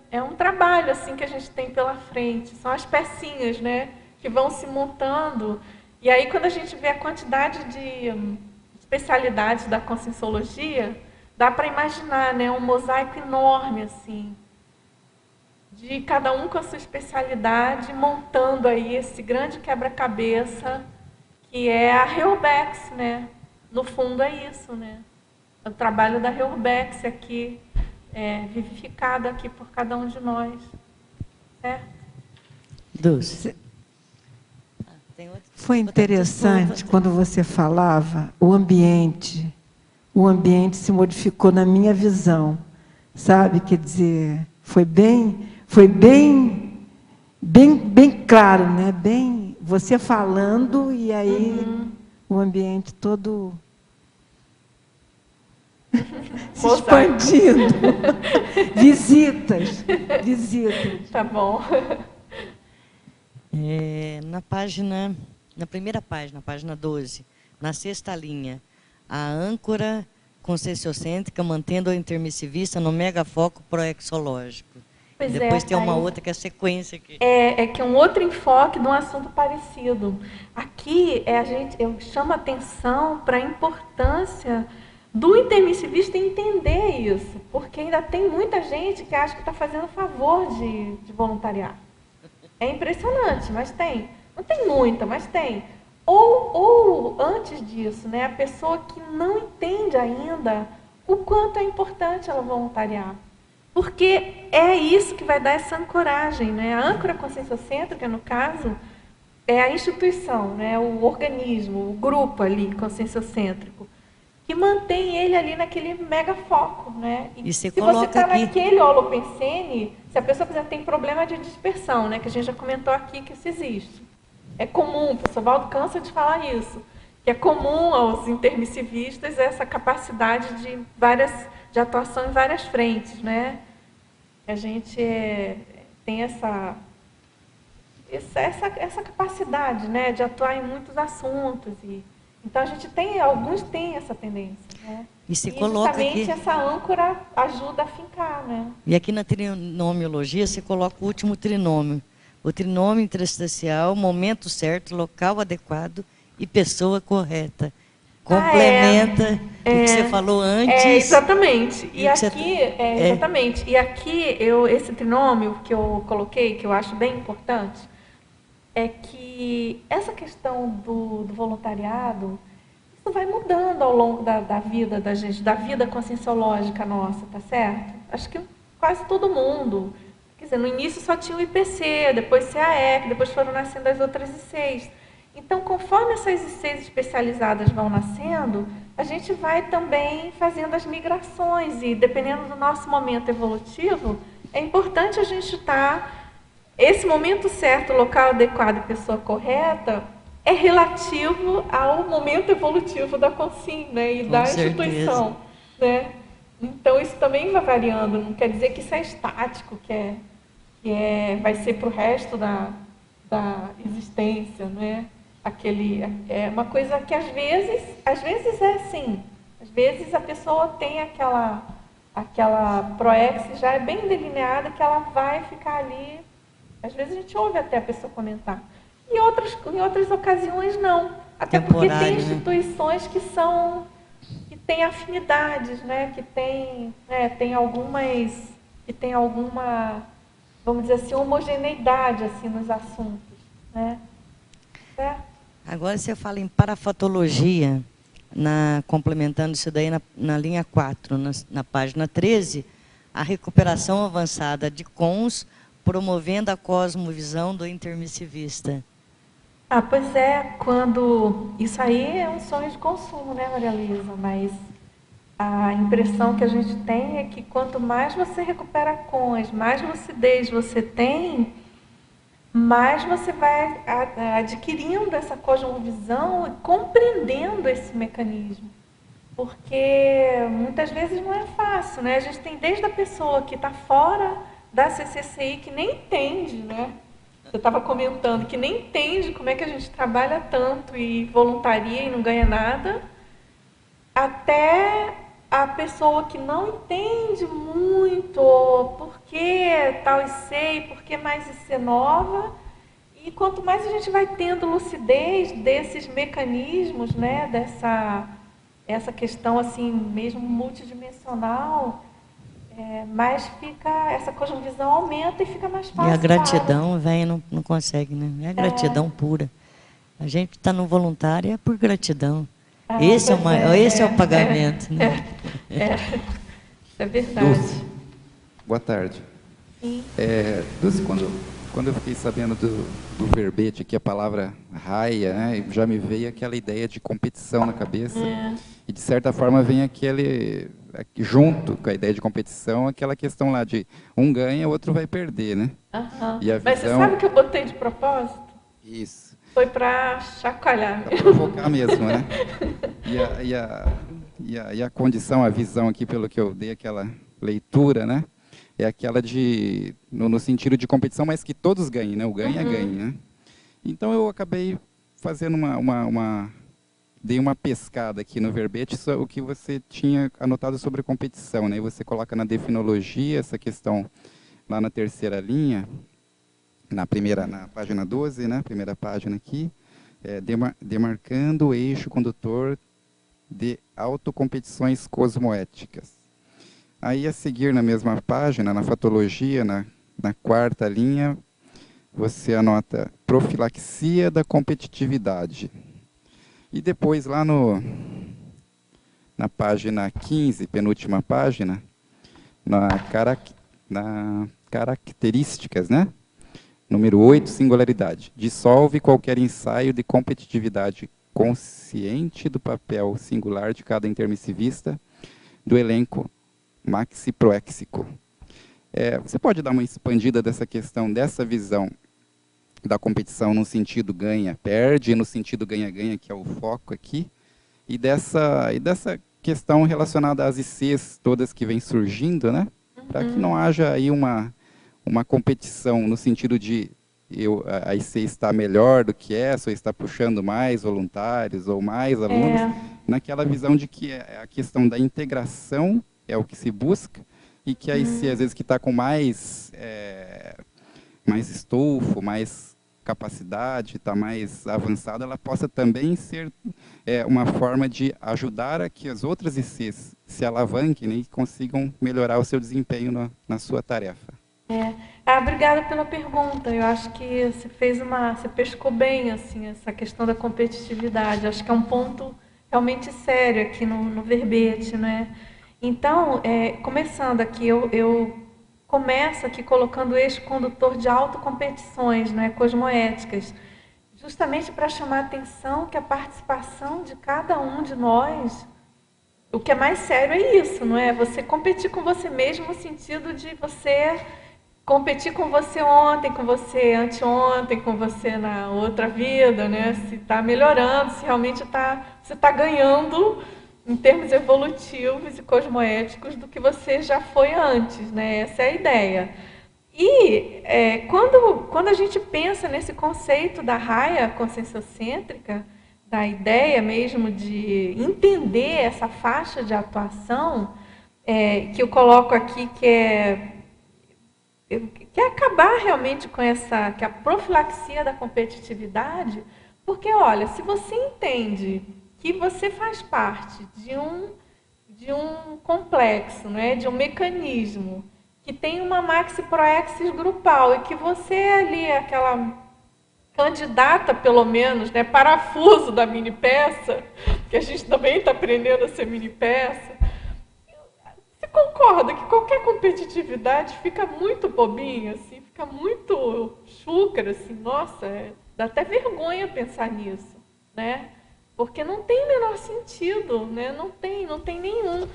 S2: é um trabalho assim que a gente tem pela frente. São as pecinhas, né, que vão se montando. E aí, quando a gente vê a quantidade de especialidades da conscienciologia, dá para imaginar, né, um mosaico enorme, assim, de cada um com a sua especialidade, montando aí esse grande quebra-cabeça, que é a Reurbex, né? No fundo é isso, né? O trabalho da Reurbex aqui, vivificado aqui por cada um de nós. Certo?
S9: Dulce. Foi interessante quando você falava, o ambiente se modificou na minha visão, sabe? Quer dizer, foi bem claro, né? Bem, você falando e aí o ambiente todo se expandindo. Visitas.
S2: Tá bom.
S10: Na primeira página, página 12, na 6ª linha, a âncora conscienciocêntrica mantendo a intermissivista no megafoco proexológico.
S2: Pois
S10: depois tem uma outra que é a sequência aqui.
S2: Que é um outro enfoque de um assunto parecido. Aqui eu chamo a atenção para a importância do intermissivista entender isso, porque ainda tem muita gente que acha que está fazendo favor de voluntariar. É impressionante, mas tem. Não tem muita, mas tem. Ou antes disso, né, a pessoa que não entende ainda o quanto é importante ela voluntariar. Porque é isso que vai dar essa ancoragem, né? A âncora conscienciocêntrica, no caso, é a instituição, né? O organismo, o grupo ali conscienciocêntrico, que mantém ele ali naquele mega foco, né? E se você está naquele holopensene, se a pessoa, por exemplo, tem problema de dispersão, né? Que a gente já comentou aqui que isso existe. É comum, o professor Valdo cansa de falar isso, que é comum aos intermissivistas essa capacidade de atuação em várias frentes, né? A gente tem essa capacidade, né, de atuar em muitos assuntos. Então, alguns têm essa tendência, né?
S10: E justamente aqui,
S2: essa âncora ajuda a fincar, né?
S10: E aqui na trinomiologia, você coloca o último trinômio. O trinômio interestacial, momento certo, local adequado e pessoa correta. Complementa o que você falou antes.
S2: Exatamente. Exatamente. E aqui, esse trinômio que eu coloquei, que eu acho bem importante, é que essa questão do voluntariado, isso vai mudando ao longo da vida da gente, da vida conscienciológica nossa, tá certo? Acho que quase todo mundo. Quer dizer, no início só tinha o IPC, depois CAEC, depois foram nascendo as outras ICs. Então, conforme essas ICs especializadas vão nascendo, a gente vai também fazendo as migrações e, dependendo do nosso momento evolutivo, é importante a gente estar... Esse momento certo, local adequado e pessoa correta é relativo ao momento evolutivo da consciência, né, e da instituição, né? Então, isso também vai variando, não quer dizer que isso é estático, vai ser para o resto da existência, né? É uma coisa que às vezes é assim. Às vezes a pessoa tem aquela proexis já é bem delineada que ela vai ficar ali. Às vezes a gente ouve até a pessoa comentar. Em outras ocasiões não. Até porque tem instituições que tem afinidades, né? Que tem alguma, vamos dizer assim, homogeneidade assim, nos assuntos, né? Certo?
S10: Agora você fala em parafatologia, complementando isso daí na linha 4, na página 13, a recuperação avançada de cons, promovendo a cosmovisão do intermissivista.
S2: Pois é, isso aí é um sonho de consumo, né, Maria Luísa? Mas a impressão que a gente tem é que quanto mais você recupera cons, mais lucidez você tem, mais você vai adquirindo essa cosmovisão e compreendendo esse mecanismo. Porque muitas vezes não é fácil, né? A gente tem desde a pessoa que está fora da CCCI, que nem entende, né? Você estava comentando que nem entende como é que a gente trabalha tanto e voluntaria e não ganha nada, até a pessoa que não entende muito por que tal IC, por que mais IC nova. E quanto mais a gente vai tendo lucidez desses mecanismos, né, essa questão assim mesmo multidimensional, mais fica, essa cosmovisão aumenta e fica mais fácil.
S10: E a gratidão, velho, não consegue, né? É a gratidão pura. A gente está no voluntário é por gratidão. Esse é o pagamento. Né?
S2: É verdade.
S11: Dulce, boa tarde.
S2: Sim.
S11: Dulce, quando eu fiquei sabendo do verbete aqui, a palavra raia, né, já me veio aquela ideia de competição na cabeça. E, de certa forma, vem junto com a ideia de competição, aquela questão lá de um ganha, o outro vai perder, né? E a visão...
S2: Mas você sabe o que eu botei de propósito?
S11: Isso.
S2: Foi para chacoalhar.
S11: Para provocar mesmo, né? E a condição, a visão aqui, pelo que eu dei aquela leitura, né? É aquela no sentido de competição, mas que todos ganhem, né? O ganha, ganha, né? Então, eu acabei fazendo dei uma pescada aqui no verbete, o que você tinha anotado sobre competição, né? E você coloca na definologia essa questão lá na terceira linha, na página 12, né? Primeira página aqui, demarcando o eixo condutor de autocompetições cosmoéticas. Aí, a seguir, na mesma página, na fatologia, na quarta linha, você anota profilaxia da competitividade. E depois, lá na página 15, penúltima página, na características, né? Número 8, singularidade. Dissolve qualquer ensaio de competitividade consciente do papel singular de cada intermissivista do elenco maxi-proéxico. Você pode dar uma expandida dessa questão, dessa visão da competição no sentido ganha-perde, no sentido ganha-ganha, que é o foco aqui, e dessa questão relacionada às ICs todas que vêm surgindo, né? Para que não haja aí uma competição no sentido de a IC está melhor do que essa, ou está puxando mais voluntários ou mais alunos, naquela visão de que a questão da integração é o que se busca, e que a IC, às vezes, que está com mais estofo, mais capacidade, está mais avançada, ela possa também ser uma forma de ajudar a que as outras ICs se alavanquem, né, e consigam melhorar o seu desempenho na sua tarefa.
S2: Obrigada pela pergunta. Eu acho que você pescou bem assim, essa questão da competitividade. Acho que é um ponto realmente sério aqui no verbete, né? Então, começando aqui, eu começo aqui colocando o eixo condutor de autocompetições, né, cosmoéticas, justamente para chamar a atenção que a participação de cada um de nós, o que é mais sério é isso, não é? Você competir com você mesmo no sentido de você competir com você ontem, com você anteontem, com você na outra vida, né? Se está melhorando, se realmente você está ganhando em termos evolutivos e cosmoéticos do que você já foi antes, né? Essa é a ideia. E quando a gente pensa nesse conceito da raia conscienciocêntrica, da ideia mesmo de entender essa faixa de atuação, que eu coloco aqui, que é acabar realmente com que a profilaxia da competitividade, porque, olha, se você entende que você faz parte de de um complexo, né, de um mecanismo, que tem uma maxi-proexis grupal, e que você ali, aquela candidata, pelo menos, né, parafuso da mini-peça, que a gente também está aprendendo a ser mini-peça, você concorda que qualquer competitividade fica muito bobinha, assim, fica muito chúcara, assim, nossa, dá até vergonha pensar nisso, né? Porque não tem o menor sentido, né? Não tem nenhum.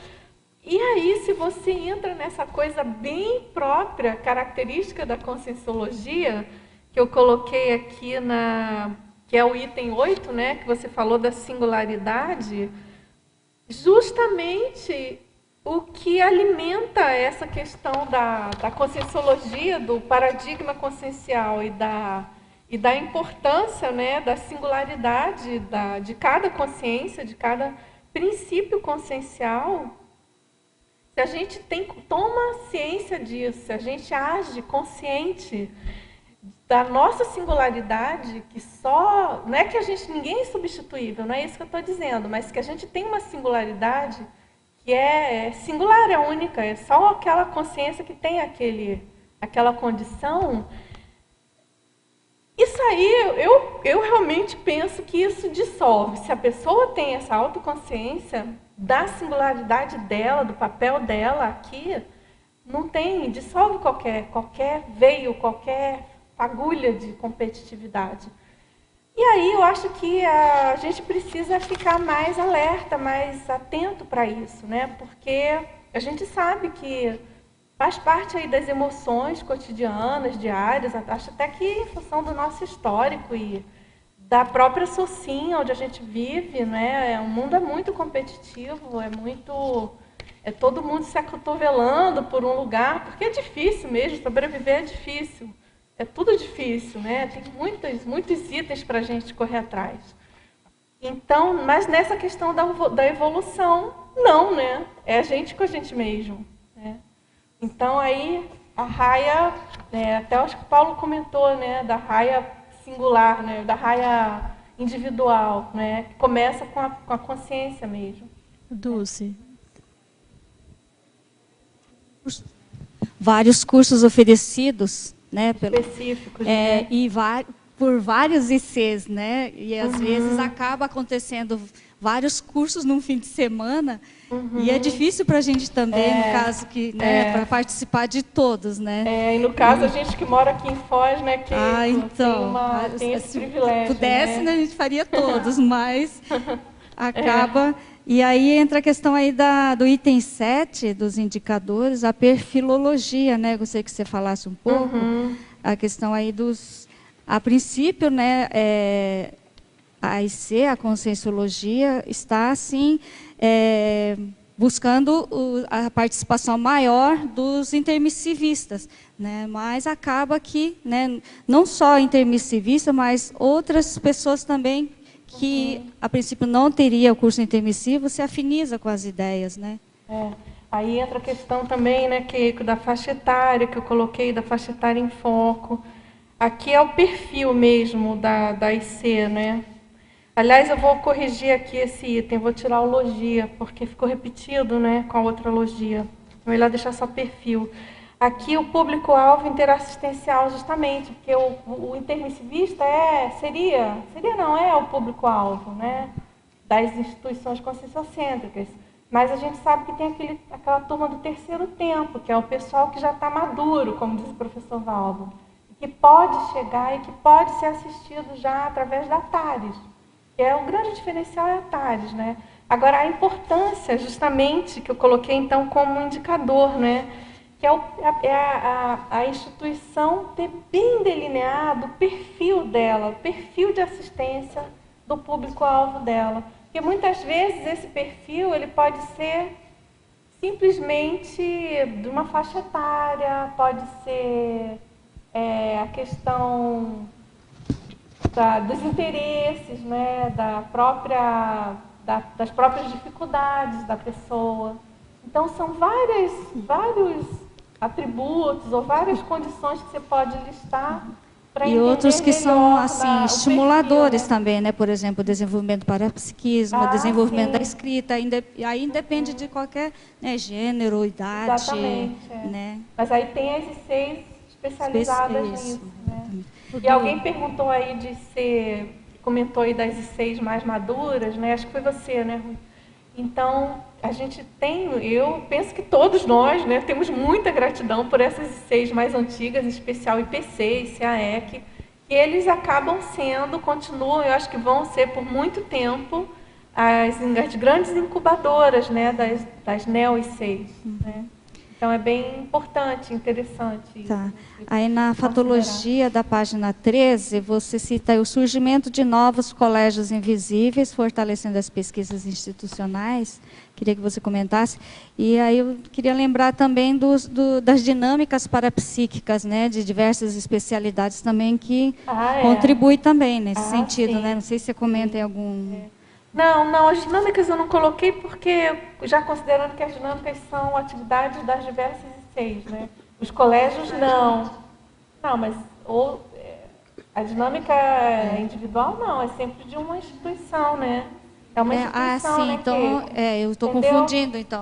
S2: E aí, se você entra nessa coisa bem própria, característica da conscienciologia, que eu coloquei aqui que é o item 8, né, que você falou da singularidade, justamente o que alimenta essa questão da conscienciologia, do paradigma consciencial e da importância, né, da singularidade de cada consciência, de cada princípio consciencial. Se a gente toma ciência disso, se a gente age consciente da nossa singularidade, que só... Não é que ninguém é substituível, não é isso que eu estou dizendo, mas que a gente tem uma singularidade que é singular, é única, é só aquela consciência que tem aquela condição. Isso aí, eu realmente penso que isso dissolve. Se a pessoa tem essa autoconsciência da singularidade dela, do papel dela aqui, não tem, dissolve qualquer veio, qualquer fagulha de competitividade. E aí eu acho que a gente precisa ficar mais alerta, mais atento para isso, né? Porque a gente sabe que faz parte aí das emoções cotidianas, diárias, acho até que em função do nosso histórico e da própria socinha onde a gente vive, né? O mundo é muito competitivo, é todo mundo se acotovelando por um lugar, porque é difícil mesmo, sobreviver é difícil. É tudo difícil, né? Tem muitos itens para a gente correr atrás. Então, mas nessa questão da evolução, não, né? É a gente com a gente mesmo, né? Então, aí, a raia, até acho que o Paulo comentou, né? Da raia singular, né? Da raia individual, né? Que começa com a consciência mesmo.
S3: Dulce.
S7: Vários cursos oferecidos, né,
S2: específicos, né?
S7: E por vários ICs, né? E às vezes acaba acontecendo vários cursos num fim de semana, e é difícil para a gente também, no caso que, né, para participar de todos, né?
S2: E no caso a gente que mora aqui em Foz, né, que
S7: então,
S2: tem esse privilégio.
S7: Se pudesse, né, a gente faria todos, mas acaba. E aí entra a questão aí do item 7 dos indicadores, a perfilologia, né? Gostaria que você falasse um pouco. A questão aí a princípio, né, a IC, a conscienciologia, está, assim, buscando a participação maior dos intermissivistas, né? Mas acaba que, né, não só intermissivista, mas outras pessoas também que, a princípio, não teria o curso intermissivo, se afiniza com as ideias, né?
S2: Aí entra a questão também, né, da faixa etária, que eu coloquei, da faixa etária em foco. Aqui é o perfil mesmo da IC, né? Aliás, eu vou corrigir aqui esse item, vou tirar o logia, porque ficou repetido, né, com a outra logia. É melhor deixar só perfil. Aqui o público-alvo interassistencial, justamente, porque o intermissivista seria o público-alvo, né, das instituições conscienciocêntricas. Mas a gente sabe que tem aquela turma do terceiro tempo, que é o pessoal que já está maduro, como diz o professor Valdo, que pode chegar e que pode ser assistido já através da TARES, que é o grande diferencial é a TARES, né? Agora, a importância, justamente, que eu coloquei então como indicador, né, que a instituição ter bem delineado o perfil dela, o perfil de assistência do público-alvo dela. Porque muitas vezes esse perfil ele pode ser simplesmente de uma faixa etária, pode ser a questão dos interesses, né, das próprias dificuldades da pessoa. Então, são vários atributos ou várias condições que você pode listar
S7: E outros que são assim estimuladores também, né? Por exemplo, o desenvolvimento do parapsiquismo, o desenvolvimento da escrita, aí independe de qualquer, né, gênero, idade.
S2: Exatamente.
S7: Né?
S2: Mas aí tem as ICs especializadas nisso. Né? E alguém perguntou aí comentou aí das ICs mais maduras, né? Acho que foi você, né, Rui? Então, a gente eu penso que todos nós, né, temos muita gratidão por essas ICs mais antigas, em especial IPC e CAEC, que eles continuam, eu acho que vão ser por muito tempo, as grandes incubadoras, né, das neo-ICs, né? Então, é bem importante, interessante.
S7: Tá. Aí, na fatologia da página 13, você cita o surgimento de novos colégios invisíveis, fortalecendo as pesquisas institucionais. Queria que você comentasse. E aí eu queria lembrar também das dinâmicas parapsíquicas, né, de diversas especialidades também, que contribui também nesse sentido. Né? Não sei se você comenta em algum...
S2: Não, as dinâmicas eu não coloquei porque, já considerando que as dinâmicas são atividades das diversas ICs, né? Os colégios não. Não, mas a dinâmica individual não, é sempre de uma instituição, né? É uma instituição,
S7: sim,
S2: né?
S7: Então, eu estou confundindo. Então,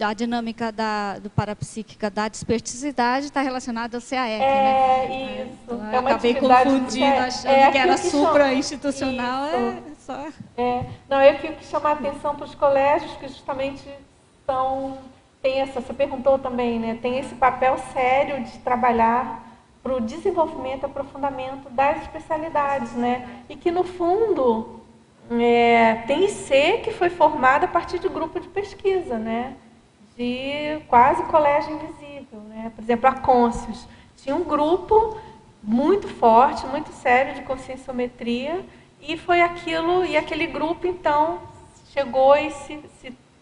S7: a dinâmica do parapsíquica da desperticidade está relacionada ao CAEC, né?
S2: Isso.
S7: Então,
S2: eu
S7: acabei confundindo, achando que era supra-institucional.
S2: Não, eu queria chamar a atenção para os colégios que justamente você perguntou também, né? Tem esse papel sério de trabalhar para o desenvolvimento e aprofundamento das especialidades, né? E que, no fundo, tem IC que foi formada a partir de grupo de pesquisa, né? De quase colégio invisível, né? Por exemplo, a Conscius tinha um grupo muito forte, muito sério de conscienciometria, e foi aquele grupo, então, chegou e se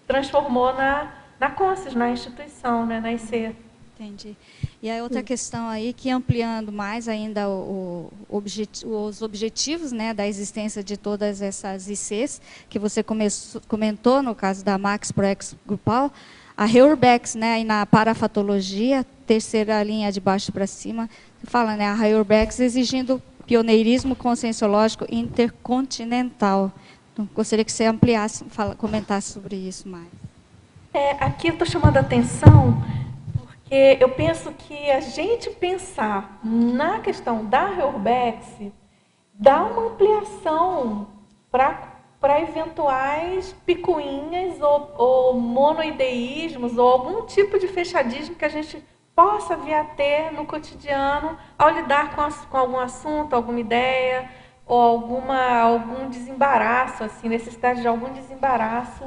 S2: transformou na Conscius, na instituição, né? Na IC.
S7: Entendi. E a outra questão aí, que ampliando mais ainda os objetivos, né, da existência de todas essas ICs, que você comentou no caso da Max Proex Grupal, a Heuerbex, né, e na parafatologia, terceira linha de baixo para cima, fala, né, a Heuerbex exigindo pioneirismo conscienciológico intercontinental. Então, gostaria que você ampliasse, comentasse sobre isso mais.
S2: Aqui eu estou chamando a atenção porque eu penso que a gente pensar na questão da Heuerbex dá uma ampliação para eventuais picuinhas ou monoideísmos ou algum tipo de fechadismo que a gente possa vir a ter no cotidiano ao lidar com algum assunto, alguma ideia ou algum desembaraço, assim, necessidade de algum desembaraço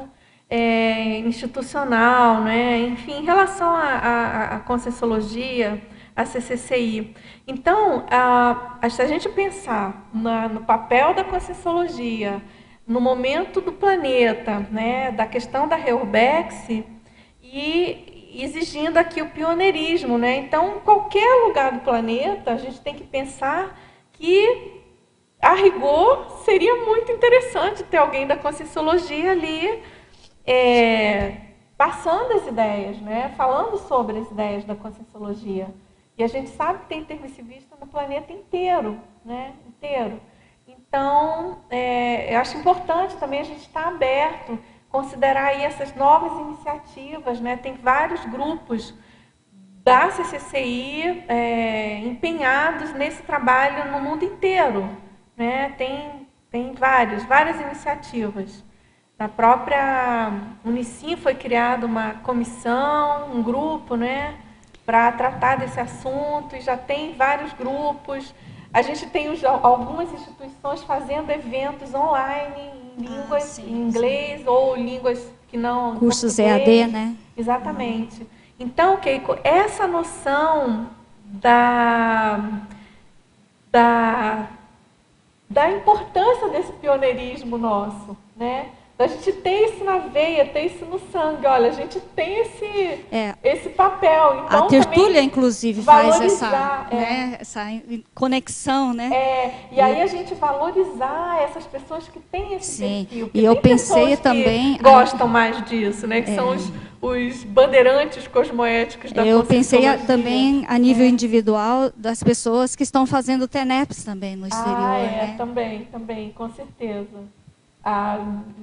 S2: institucional, né? Enfim, em relação à conscienciologia, à CCCI. Então, se a gente pensar no papel da conscienciologia, no momento do planeta, né, da questão da Heuerbex, e exigindo aqui o pioneirismo, né? Então, em qualquer lugar do planeta, a gente tem que pensar que, a rigor, seria muito interessante ter alguém da conscienciologia ali passando as ideias, né? Falando sobre as ideias da conscienciologia. E a gente sabe que tem intermissivista no planeta inteiro, né? Inteiro. Então, eu acho importante também a gente estar aberto, considerar aí essas novas iniciativas, né? Tem vários grupos da CCCI empenhados nesse trabalho no mundo inteiro, né? Tem várias iniciativas. Na própria Unicim foi criada uma comissão, um grupo, né, para tratar desse assunto, e já tem vários grupos. A gente tem algumas instituições fazendo eventos online em línguas em inglês ou línguas que não...
S7: Cursos EAD, né?
S2: Exatamente. Então, Keiko, essa noção da importância desse pioneirismo nosso, né? A gente tem isso na veia, tem isso no sangue. Olha, a gente tem esse papel. Então,
S7: a tertúlia, inclusive, faz essa conexão, né?
S2: E aí a gente valorizar essas pessoas que têm esse perfil.
S7: E eu pensei também...
S2: Que gostam mais disso, né? Que são os bandeirantes cosmoéticos da
S7: Eu pensei
S2: Conscienciologia.
S7: também a nível individual das pessoas que estão fazendo TENEPS também no exterior. Né?
S2: Também, com certeza.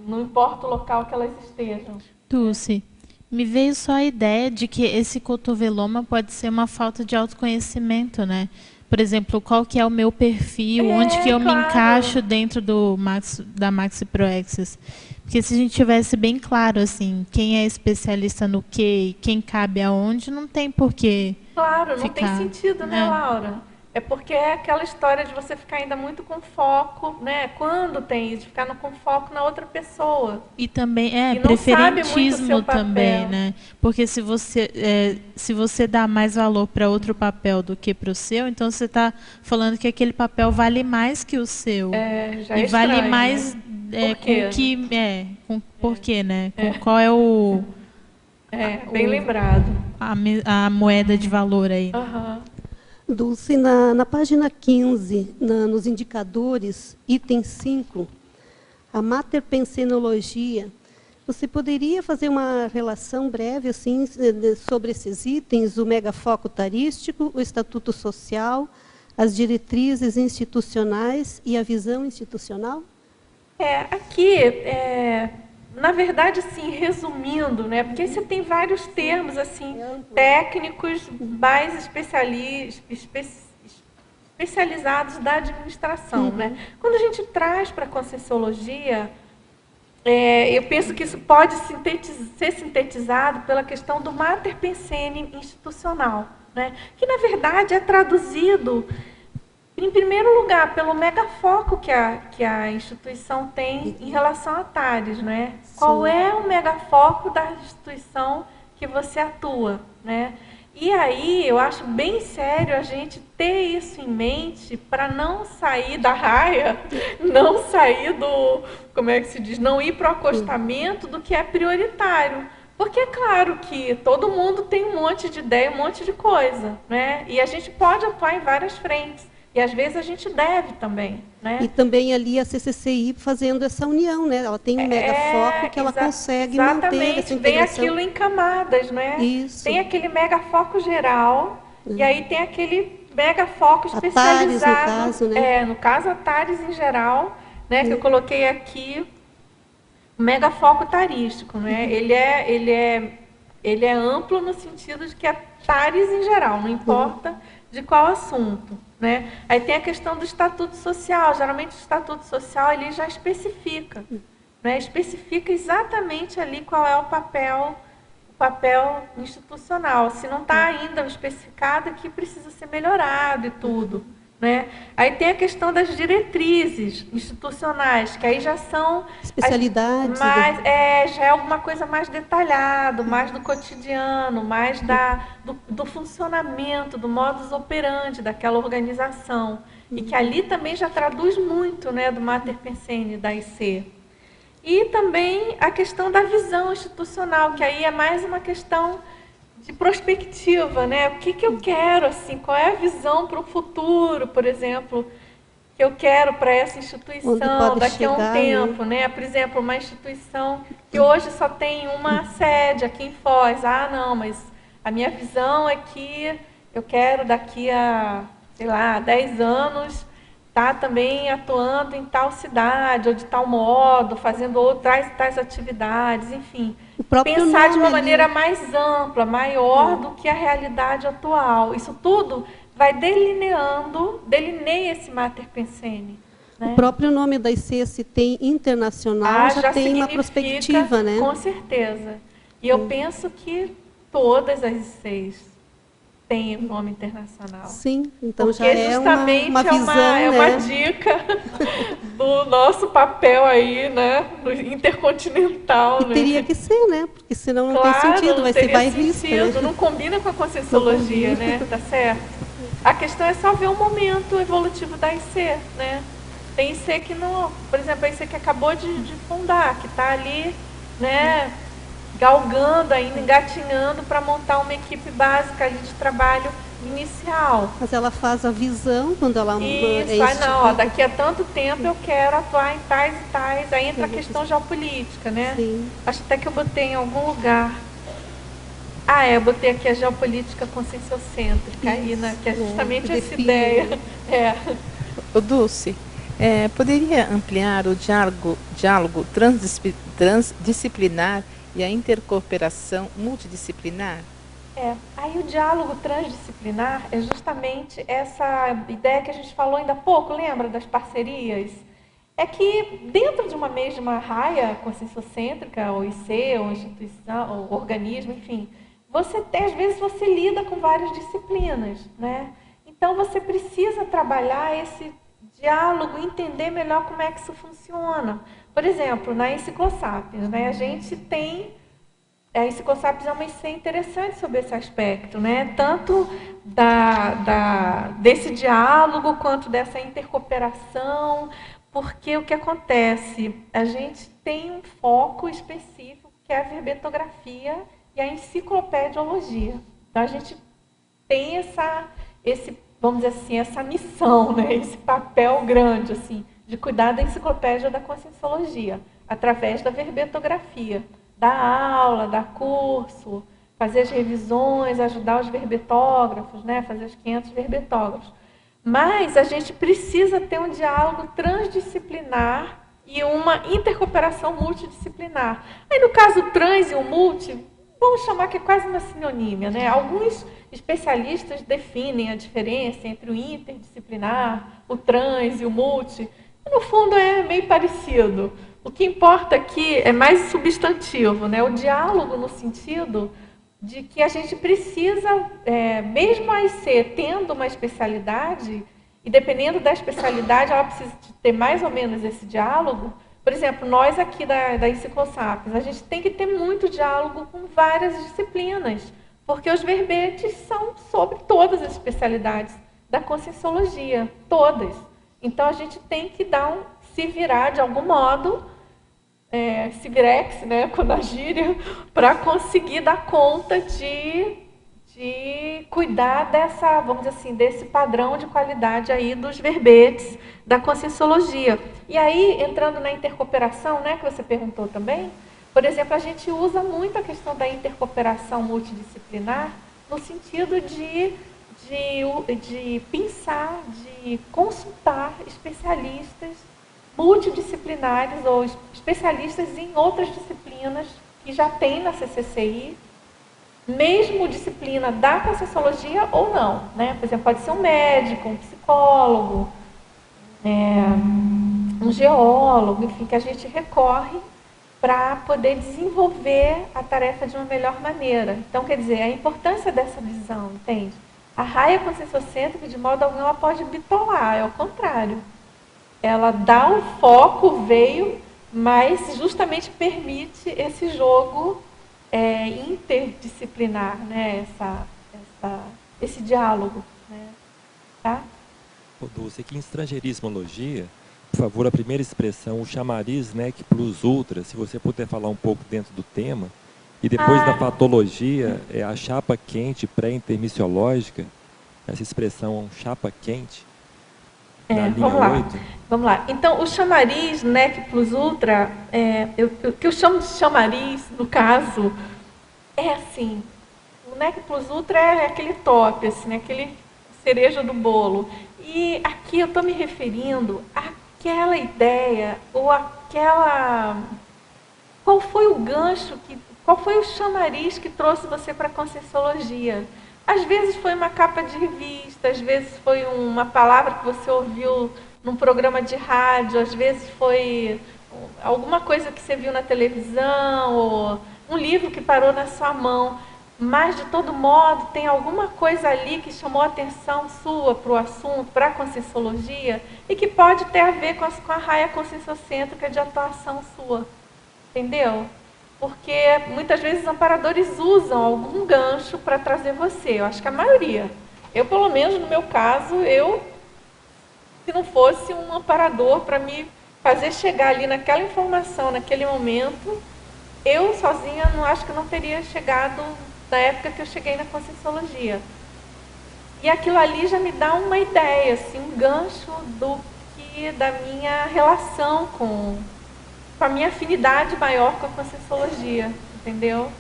S2: Não importa o local que elas estejam.
S3: Dulce, me veio só a ideia de que esse cotoveloma pode ser uma falta de autoconhecimento, né? Por exemplo, qual que é o meu perfil, onde que eu me encaixo dentro da Maxi Proexis. Porque se a gente tivesse bem claro, assim, quem é especialista no quê e quem cabe aonde, não tem porquê.
S2: Claro, não tem sentido, né, Laura? É porque é aquela história de você ficar ainda muito com foco, né? Quando tem isso, de ficar com foco na outra pessoa.
S3: E também
S2: e
S3: preferentismo também, né? Porque se você dá mais valor para outro papel do que para o seu, então você está falando que aquele papel vale mais que o seu.
S2: Já
S3: e vale
S2: estranho,
S3: mais,
S2: né?
S3: Por quê, né? Qual é o...
S2: bem lembrado.
S3: A moeda de valor aí.
S12: Dulce, na página 15, nos indicadores, item 5, a materpensenologia, você poderia fazer uma relação breve assim, sobre esses itens, o megafoco tarístico, o estatuto social, as diretrizes institucionais e a visão institucional?
S2: Na verdade, assim, resumindo, né, porque aí você tem vários termos assim, técnicos mais especializados da administração. Né? Quando a gente traz para a Conscienciologia, eu penso que isso pode ser sintetizado pela questão do Mater Pensene institucional, né? Que, na verdade, é traduzido, em primeiro lugar, pelo megafoco que a instituição tem em relação a TARES, né? Qual é o megafoco da instituição que você atua, né? E aí, eu acho bem sério a gente ter isso em mente para não sair da raia, não sair do, como é que se diz, não ir para o acostamento do que é prioritário. Porque é claro que todo mundo tem um monte de ideia, um monte de coisa, né? E a gente pode atuar em várias frentes. E às vezes a gente deve também, né?
S12: E também ali a CCCI fazendo essa união, né? Ela tem um megafoco que ela consegue manter essa integração.
S2: Vem aquilo em camadas, né?
S12: Isso.
S2: Tem aquele megafoco geral e aí tem aquele megafoco especializado.
S12: A TARES, no caso, né?
S2: No caso a TARES em geral, né? Que eu coloquei aqui o megafoco tarístico, né? Ele é amplo no sentido de que é TARES em geral, não importa de qual assunto. Né? Aí tem a questão do estatuto social. Geralmente o estatuto social ele já especifica, né? Especifica exatamente ali qual é o papel institucional. Se não está ainda especificado, que precisa ser melhorado e tudo, né? Aí tem a questão das diretrizes institucionais, que aí já são
S12: especialidades,
S2: já é alguma coisa mais detalhada, mais do cotidiano, mais do funcionamento, do modus operandi daquela organização. E que ali também já traduz muito, né, do Mater Pensene, da IC. E também a questão da visão institucional, que aí é mais uma questão de prospectiva, né? O que eu quero, assim, qual é a visão para o futuro, por exemplo, que eu quero para essa instituição daqui a um tempo, né? Por exemplo, uma instituição que hoje só tem uma sede aqui em Foz. Não, mas a minha visão é que eu quero daqui a, sei lá, 10 anos estar também atuando em tal cidade, ou de tal modo, fazendo tais atividades, enfim. Pensar de uma maneira mais ampla, maior do que a realidade atual. Isso tudo vai delineia esse Mater Pensene. Né?
S12: O próprio nome da IC, se tem internacional, já tem uma perspectiva, né?
S2: Com certeza. E eu penso que todas as ICs têm o nome internacional.
S12: Sim, então
S2: porque
S12: já é uma visão,
S2: é uma dica do nosso papel aí, né, no intercontinental.
S12: E teria que ser, né? Porque senão não tem sentido, vai risco. Né?
S2: Não combina com a Conscienciologia, né? Tá certo? A questão é só ver o momento evolutivo da IC, né? Tem IC que não, por exemplo, a IC que acabou de fundar, que está ali, né, galgando ainda, engatinhando para montar uma equipe básica ali de trabalho inicial.
S12: Mas ela faz a visão quando ela...
S2: daqui a tanto tempo eu quero atuar em tais e tais, aí entra a questão geopolítica, né?
S12: Sim.
S2: Acho até que eu botei em algum lugar Eu botei aqui a geopolítica conscienciocêntrica, aí, né, que é justamente essa ideia.
S8: O Dulce, poderia ampliar o diálogo transdisciplinar e a intercooperação multidisciplinar?
S2: Aí o diálogo transdisciplinar é justamente essa ideia que a gente falou ainda há pouco, lembra das parcerias? É que dentro de uma mesma raia conscienciocêntrica, ou IC, ou instituição, ou organismo, enfim, às vezes você lida com várias disciplinas, né? Então você precisa trabalhar esse diálogo, entender melhor como é que isso funciona. Por exemplo, na Enciclosapiens, né, a gente tem... A Enciclosapiens é uma IC interessante sobre esse aspecto, né? Tanto desse diálogo quanto dessa intercooperação, porque o que acontece? A gente tem um foco específico, que é a verbetografia e a enciclopediologia. Então, a gente tem vamos dizer assim, essa missão, né? Esse papel grande assim, de cuidar da enciclopédia da conscienciologia, através da verbetografia. Dar aula, dar curso, fazer as revisões, ajudar os verbetógrafos, né? Fazer os 500 verbetógrafos. Mas a gente precisa ter um diálogo transdisciplinar e uma intercooperação multidisciplinar. Aí, no caso, o trans e o multi, vamos chamar que é quase uma sinonímia, né? Alguns especialistas definem a diferença entre o interdisciplinar, o trans e o multi. No fundo, é meio parecido. O que importa aqui é mais substantivo, né? O diálogo no sentido de que a gente precisa, mesmo a IC tendo uma especialidade, e dependendo da especialidade, ela precisa ter mais ou menos esse diálogo. Por exemplo, nós aqui da Enciclosapiens, a gente tem que ter muito diálogo com várias disciplinas, porque os verbetes são sobre todas as especialidades da conscienciologia, todas. Então, a gente tem que se virar de algum modo, se virex, né, quando a gíria, para conseguir dar conta de cuidar vamos dizer assim, desse padrão de qualidade aí dos verbetes da conscienciologia. E aí, entrando na intercooperação, né, que você perguntou também, por exemplo, a gente usa muito a questão da intercooperação multidisciplinar no sentido de pensar, de consultar especialistas multidisciplinares ou especialistas em outras disciplinas que já tem na CCCI, mesmo disciplina da conscienciologia ou não, né? Por exemplo, pode ser um médico, um psicólogo, um geólogo, enfim, que a gente recorre para poder desenvolver a tarefa de uma melhor maneira. Então, quer dizer, a importância dessa visão, entende? A raia conscienciocêntrica, de modo algum, ela pode bitolar, é o contrário. Ela dá um foco, mas justamente permite esse jogo interdisciplinar, né? Esse diálogo. Né? Tá?
S13: Dulce, aqui em estrangeirismologia, por favor, a primeira expressão, o chamariz nec plus ultra, se você puder falar um pouco dentro do tema, e depois da patologia, a chapa quente pré-intermissiológica, essa expressão chapa quente, na linha 8.
S2: Vamos lá. Então, o chamariz nec plus ultra, o que eu chamo de chamariz, no caso, é assim, o nec plus ultra é aquele top, assim, aquele cereja do bolo. E aqui eu estou me referindo àquela ideia, ou qual foi o gancho, qual foi o chamariz que trouxe você para a conscienciologia? Às vezes foi uma capa de revista, às vezes foi uma palavra que você ouviu num programa de rádio, às vezes foi alguma coisa que você viu na televisão, ou um livro que parou na sua mão. Mas, de todo modo, tem alguma coisa ali que chamou a atenção sua para o assunto, para a conscienciologia, e que pode ter a ver com a raia conscienciocêntrica de atuação sua. Entendeu? Porque muitas vezes os amparadores usam algum gancho para trazer você. Eu acho que a maioria. Eu, pelo menos no meu caso, se não fosse um amparador para me fazer chegar ali naquela informação, naquele momento, eu sozinha acho que não teria chegado na época que eu cheguei na conscienciologia. E aquilo ali já me dá uma ideia, assim, um gancho da minha relação com a minha afinidade maior com a conscienciologia, entendeu?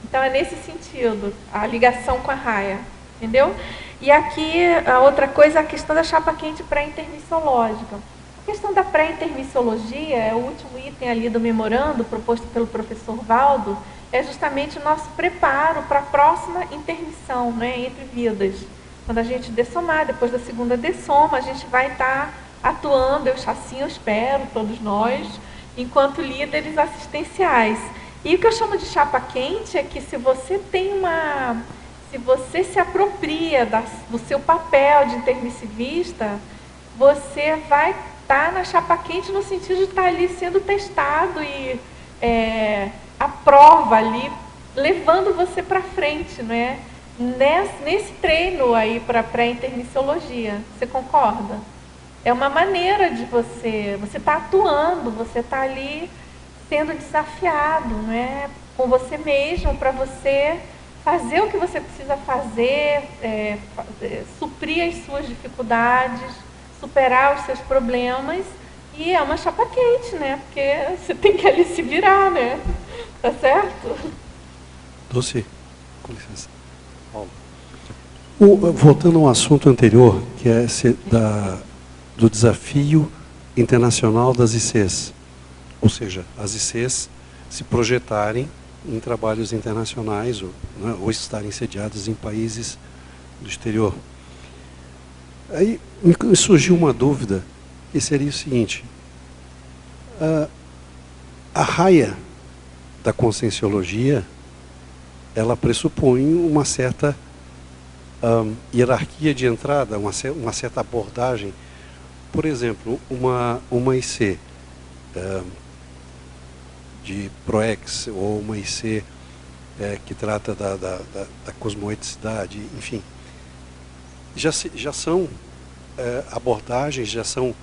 S2: Então é nesse sentido, a ligação com a raia, entendeu? E aqui a outra coisa é a questão da chapa quente pré-intermissiológica. A questão da pré-intermissiologia, é o último item ali do memorando proposto pelo professor Valdo, é justamente o nosso preparo para a próxima intermissão, né, entre vidas. Quando a gente dessomar, depois da segunda dessoma, a gente vai estar atuando, assim eu espero, todos nós, enquanto líderes assistenciais. E o que eu chamo de chapa quente é que se você se apropria do seu papel de intermissivista, você vai estar na chapa quente no sentido de estar ali sendo testado e a prova ali, levando você para frente, né? Nesse treino aí para pré-intermissiologia. Você concorda? É uma maneira de você está atuando, você está ali sendo desafiado, né? Com você mesmo, para você fazer o que você precisa fazer, suprir as suas dificuldades, superar os seus problemas. E é uma chapa quente, né? Porque você tem que ali se virar, né? Tá certo?
S4: Dulce, com licença. Paulo. Voltando ao assunto anterior, que é do desafio internacional das ICs. Ou seja, as ICs se projetarem em trabalhos internacionais ou estarem sediadas em países do exterior. Aí me surgiu uma dúvida, que seria o seguinte: a raia da conscienciologia, ela pressupõe uma certa hierarquia de entrada, uma certa abordagem. Por exemplo, uma IC de ProEx, ou uma IC que trata da cosmoeticidade, enfim, já são abordagens, já são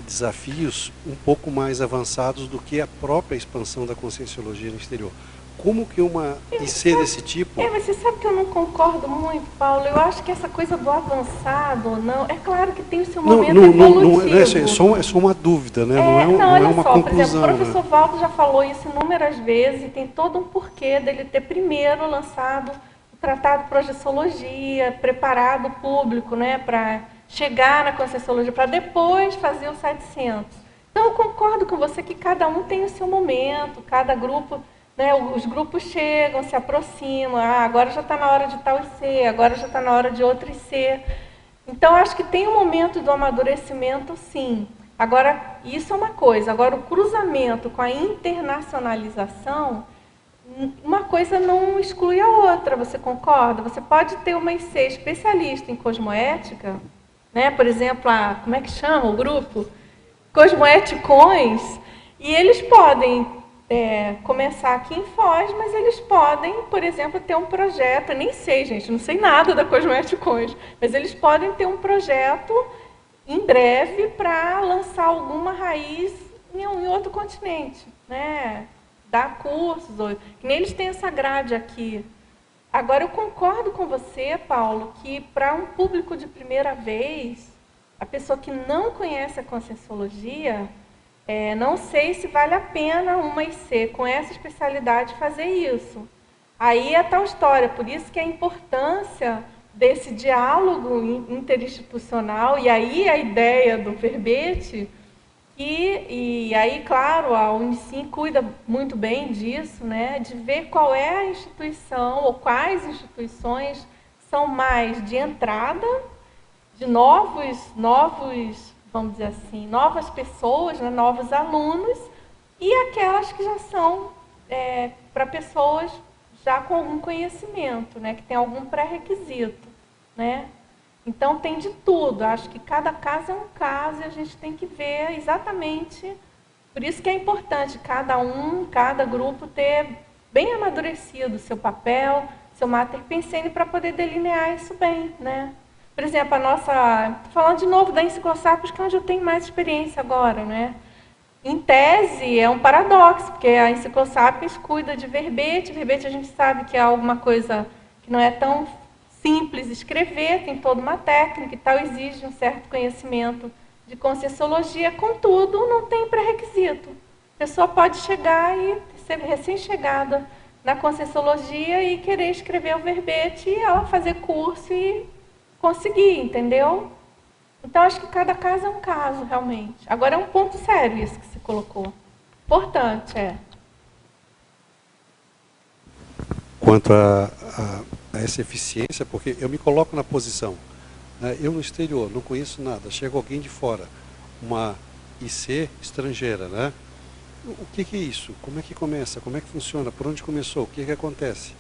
S4: desafios um pouco mais avançados do que a própria expansão da conscienciologia no exterior. Como que uma IC desse tipo...
S2: Mas você sabe que eu não concordo muito, Paulo. Eu acho que essa coisa do avançado, não... É claro que tem o seu momento evolutivo.
S4: É só uma dúvida, né? Não é uma conclusão. Por exemplo,
S2: o professor Valdo já falou isso inúmeras vezes, e tem todo um porquê dele ter primeiro lançado o Tratado de Projeciologia, preparado o público, né, para chegar na conscienciologia, para depois fazer o 700. Então, eu concordo com você que cada um tem o seu momento, cada grupo... Né, os grupos chegam, se aproximam, agora já está na hora de tal IC, agora já está na hora de outro IC. Então, acho que tem um momento do amadurecimento, sim. Agora, isso é uma coisa. Agora, o cruzamento com a internacionalização, uma coisa não exclui a outra, você concorda? Você pode ter uma IC especialista em cosmoética, né, por exemplo, como é que chama o grupo? Cosmoeticões, e eles podem... começar aqui em Foz, mas eles podem, por exemplo, ter um projeto, eu nem sei, gente, não sei nada da Cosmoeticões, mas eles podem ter um projeto em breve para lançar alguma raiz em outro continente, né? Dar cursos, que nem eles têm essa grade aqui. Agora, eu concordo com você, Paulo, que para um público de primeira vez, a pessoa que não conhece a conscienciologia, não sei se vale a pena uma IC com essa especialidade fazer isso. Aí é tal história, por isso que a importância desse diálogo interinstitucional, e aí a ideia do verbete, e aí, claro, a Unicim cuida muito bem disso, né, de ver qual é a instituição, ou quais instituições são mais de entrada, de novos vamos dizer assim, novas pessoas, né, novos alunos, e aquelas que já são para pessoas já com algum conhecimento, né, que tem algum pré-requisito, né? Então, tem de tudo. Acho que cada caso é um caso e a gente tem que ver exatamente... Por isso que é importante cada grupo ter bem amadurecido o seu papel, seu mater pensene, para poder delinear isso bem, né? Por exemplo, estou falando de novo da Enciclosapos, que é onde eu tenho mais experiência agora, né? Em tese, é um paradoxo, porque a Enciclosapos cuida de verbete. Verbete a gente sabe que é alguma coisa que não é tão simples escrever, tem toda uma técnica e tal, exige um certo conhecimento de conscienciologia, contudo, não tem pré-requisito. A pessoa pode chegar e ser recém-chegada na Conscienciologia e querer escrever o verbete e ela fazer curso e conseguir, entendeu? Então, acho que cada caso é um caso, realmente. Agora, é um ponto sério isso que você colocou. Importante,
S4: Quanto a essa eficiência, porque eu me coloco na posição, né? Eu no exterior, não conheço nada, chega alguém de fora, uma IC estrangeira, né? O que é isso? Como é que começa? Como é que funciona? Por onde começou? O que acontece?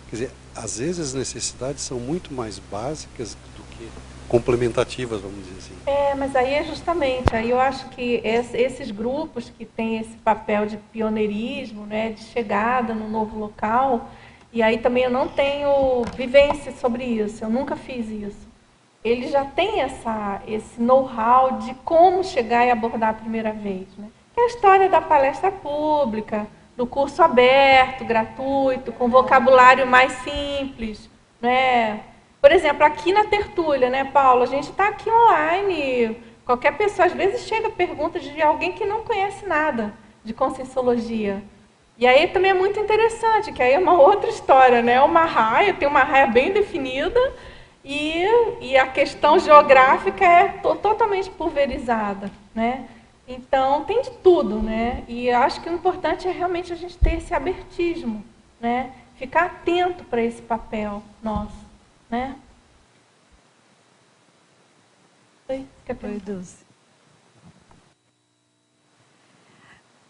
S4: Quer dizer, às vezes as necessidades são muito mais básicas do que complementativas, vamos dizer assim.
S2: Mas aí é justamente, aí eu acho que esses grupos que têm esse papel de pioneirismo, né, de chegada no novo local, e aí também eu não tenho vivência sobre isso, eu nunca fiz isso. Eles já têm esse know-how de como chegar e abordar a primeira vez, né? Que é a história da palestra pública, do curso aberto, gratuito, com vocabulário mais simples, né? Por exemplo, aqui na tertúlia, né, Paulo? A gente está aqui online, qualquer pessoa, às vezes chega perguntas de alguém que não conhece nada de Conscienciologia. E aí também é muito interessante, que aí é uma outra história, né? Uma raia, tem uma raia bem definida e a questão geográfica é totalmente pulverizada, né? Então, tem de tudo, né? E eu acho que o importante é realmente a gente ter esse abertismo, né? Ficar atento para esse papel nosso, né?
S14: Oi, Dulce.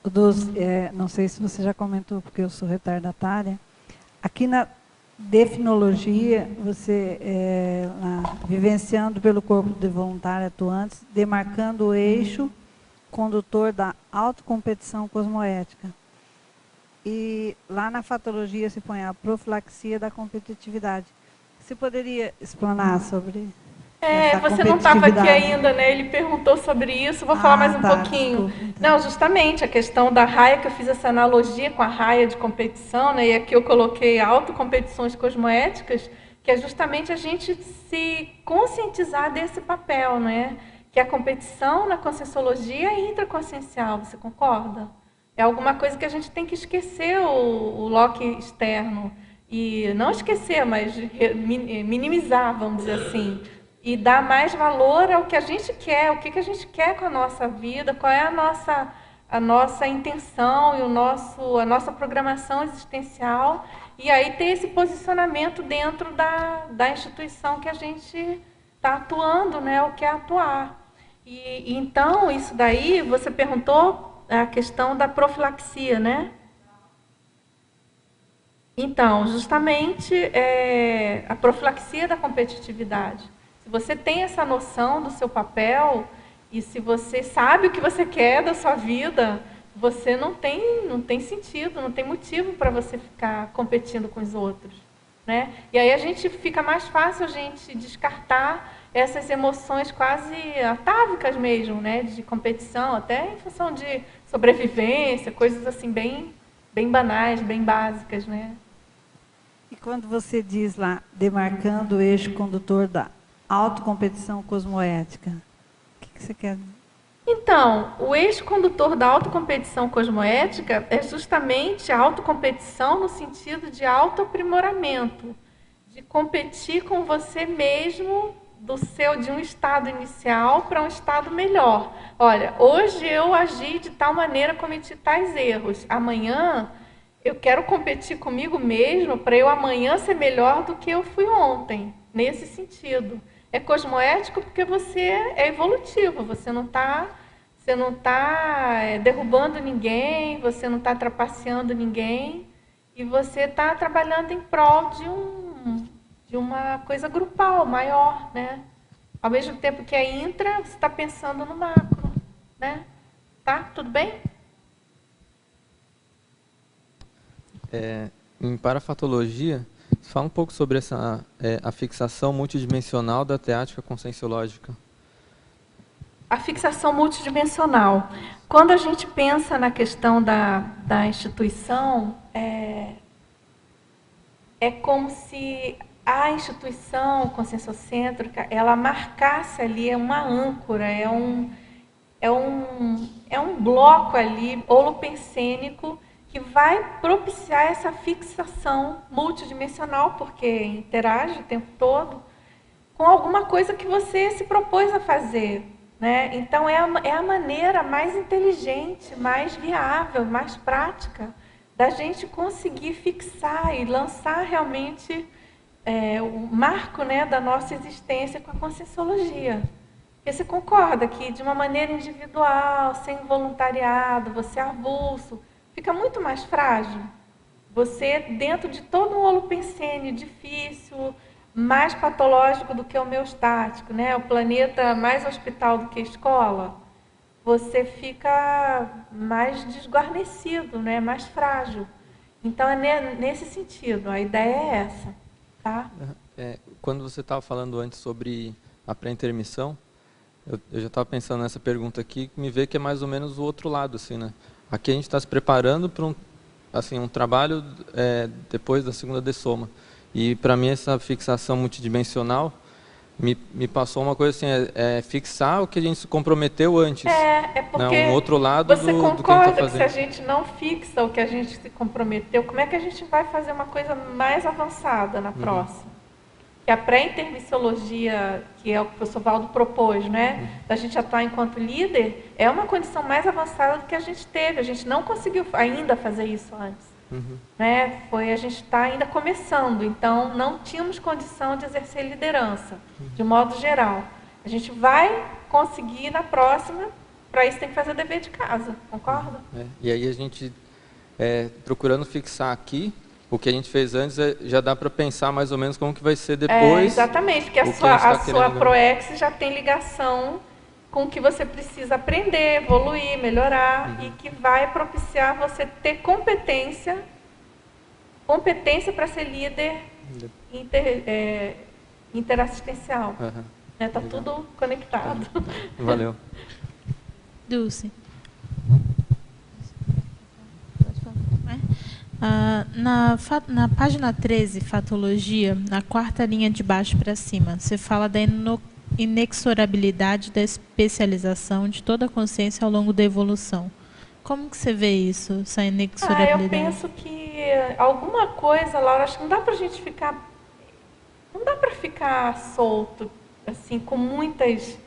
S14: Dulce, não sei se você já comentou, porque eu sou retardatária. Aqui na Definologia, você, vivenciando pelo corpo de voluntários atuantes, demarcando o eixo condutor da autocompetição cosmoética. E lá na fatologia se põe a profilaxia da competitividade. Você poderia explanar sobre
S2: você não estava aqui ainda, né? Ele perguntou sobre isso, vou falar mais um pouquinho.
S14: Desculpa, então.
S2: Não, justamente a questão da raia, que eu fiz essa analogia com a raia de competição, né? E aqui eu coloquei autocompetições cosmoéticas, que é justamente a gente se conscientizar desse papel, né? Que a competição na Conscienciologia é intraconsciencial, você concorda? É alguma coisa que a gente tem que esquecer o loque externo. E não esquecer, mas minimizar, vamos dizer assim. E dar mais valor ao que a gente quer, o que a gente quer com a nossa vida, qual é a nossa intenção e a nossa programação existencial. E aí ter esse posicionamento dentro da instituição que a gente está atuando, né, o que é atuar. E então, isso daí, você perguntou a questão da profilaxia, né? Então, justamente, a profilaxia da competitividade. Se você tem essa noção do seu papel e se você sabe o que você quer da sua vida, você não tem sentido, não tem motivo para você ficar competindo com os outros, né? E aí fica mais fácil a gente descartar essas emoções quase atávicas mesmo, né? De competição, até em função de sobrevivência, coisas assim bem banais, bem básicas, né?
S14: E quando você diz lá, demarcando o eixo condutor da autocompetição cosmoética, o que você quer dizer?
S2: Então, o eixo condutor da autocompetição cosmoética é justamente a autocompetição no sentido de autoaprimoramento, de competir com você mesmo de um estado inicial para um estado melhor. Olha, hoje eu agi de tal maneira, cometi tais erros. Amanhã eu quero competir comigo mesmo para eu amanhã ser melhor do que eu fui ontem, nesse sentido. É cosmoético porque você é evolutivo, você não está derrubando ninguém, você não está trapaceando ninguém, e você está trabalhando em prol de uma coisa grupal, maior, né? Ao mesmo tempo que é intra, você está pensando no macro, né? Tá? Tudo bem?
S15: Em parafatologia, fala um pouco sobre a fixação multidimensional da teática conscienciológica.
S2: A fixação multidimensional. Quando a gente pensa na questão da instituição, é como se a instituição conscienciocêntrica, ela marcasse ali uma âncora, é um bloco ali holopensênico que vai propiciar essa fixação multidimensional, porque interage o tempo todo com alguma coisa que você se propôs a fazer, né? Então, é a maneira mais inteligente, mais viável, mais prática da gente conseguir fixar e lançar realmente o marco, né, da nossa existência com a conscienciologia. Porque você concorda que, de uma maneira individual, sem voluntariado, você avulso, fica muito mais frágil. Você, dentro de todo um holopensene difícil, mais patológico do que homeostático, né? O planeta mais hospital do que escola, você fica mais desguarnecido, né? Mais frágil. Então, é nesse sentido, a ideia é essa. Tá?
S15: Quando você estava falando antes sobre a pré-intermissão, eu já estava pensando nessa pergunta aqui, me vê que é mais ou menos o outro lado, assim, né? Aqui a gente está se preparando para um trabalho depois da segunda dessoma. E para mim essa fixação multidimensional me passou uma coisa assim, fixar o que a gente se comprometeu antes.
S2: Porque
S15: um outro lado
S2: você
S15: do que a gente
S2: concorda
S15: está
S2: que se a gente não fixa o que a gente se comprometeu, como é que a gente vai fazer uma coisa mais avançada na próxima? Que a pré-intermissiologia, que é o que o professor Valdo propôs, né? Da gente atuar enquanto líder, é uma condição mais avançada do que a gente teve. A gente não conseguiu ainda fazer isso antes. Né? A gente está ainda começando, então não tínhamos condição de exercer liderança, de modo geral. A gente vai conseguir na próxima, para isso tem que fazer o dever de casa, concorda?
S15: E aí a gente, procurando fixar aqui, o que a gente fez antes, já dá para pensar mais ou menos como que vai ser depois.
S2: Exatamente, porque a sua ProEx já tem ligação com o que você precisa aprender, evoluir, melhorar, e que vai propiciar você ter competência para ser líder interassistencial. Está tudo conectado.
S15: Valeu.
S3: Dulce. Na página 13, Fatologia, na quarta linha de baixo para cima, você fala da inexorabilidade da especialização de toda a consciência ao longo da evolução. Como que você vê isso, essa inexorabilidade?
S2: Eu penso que alguma coisa, Laura, acho que não dá para a gente ficar... Não dá para ficar solto, assim, com muitas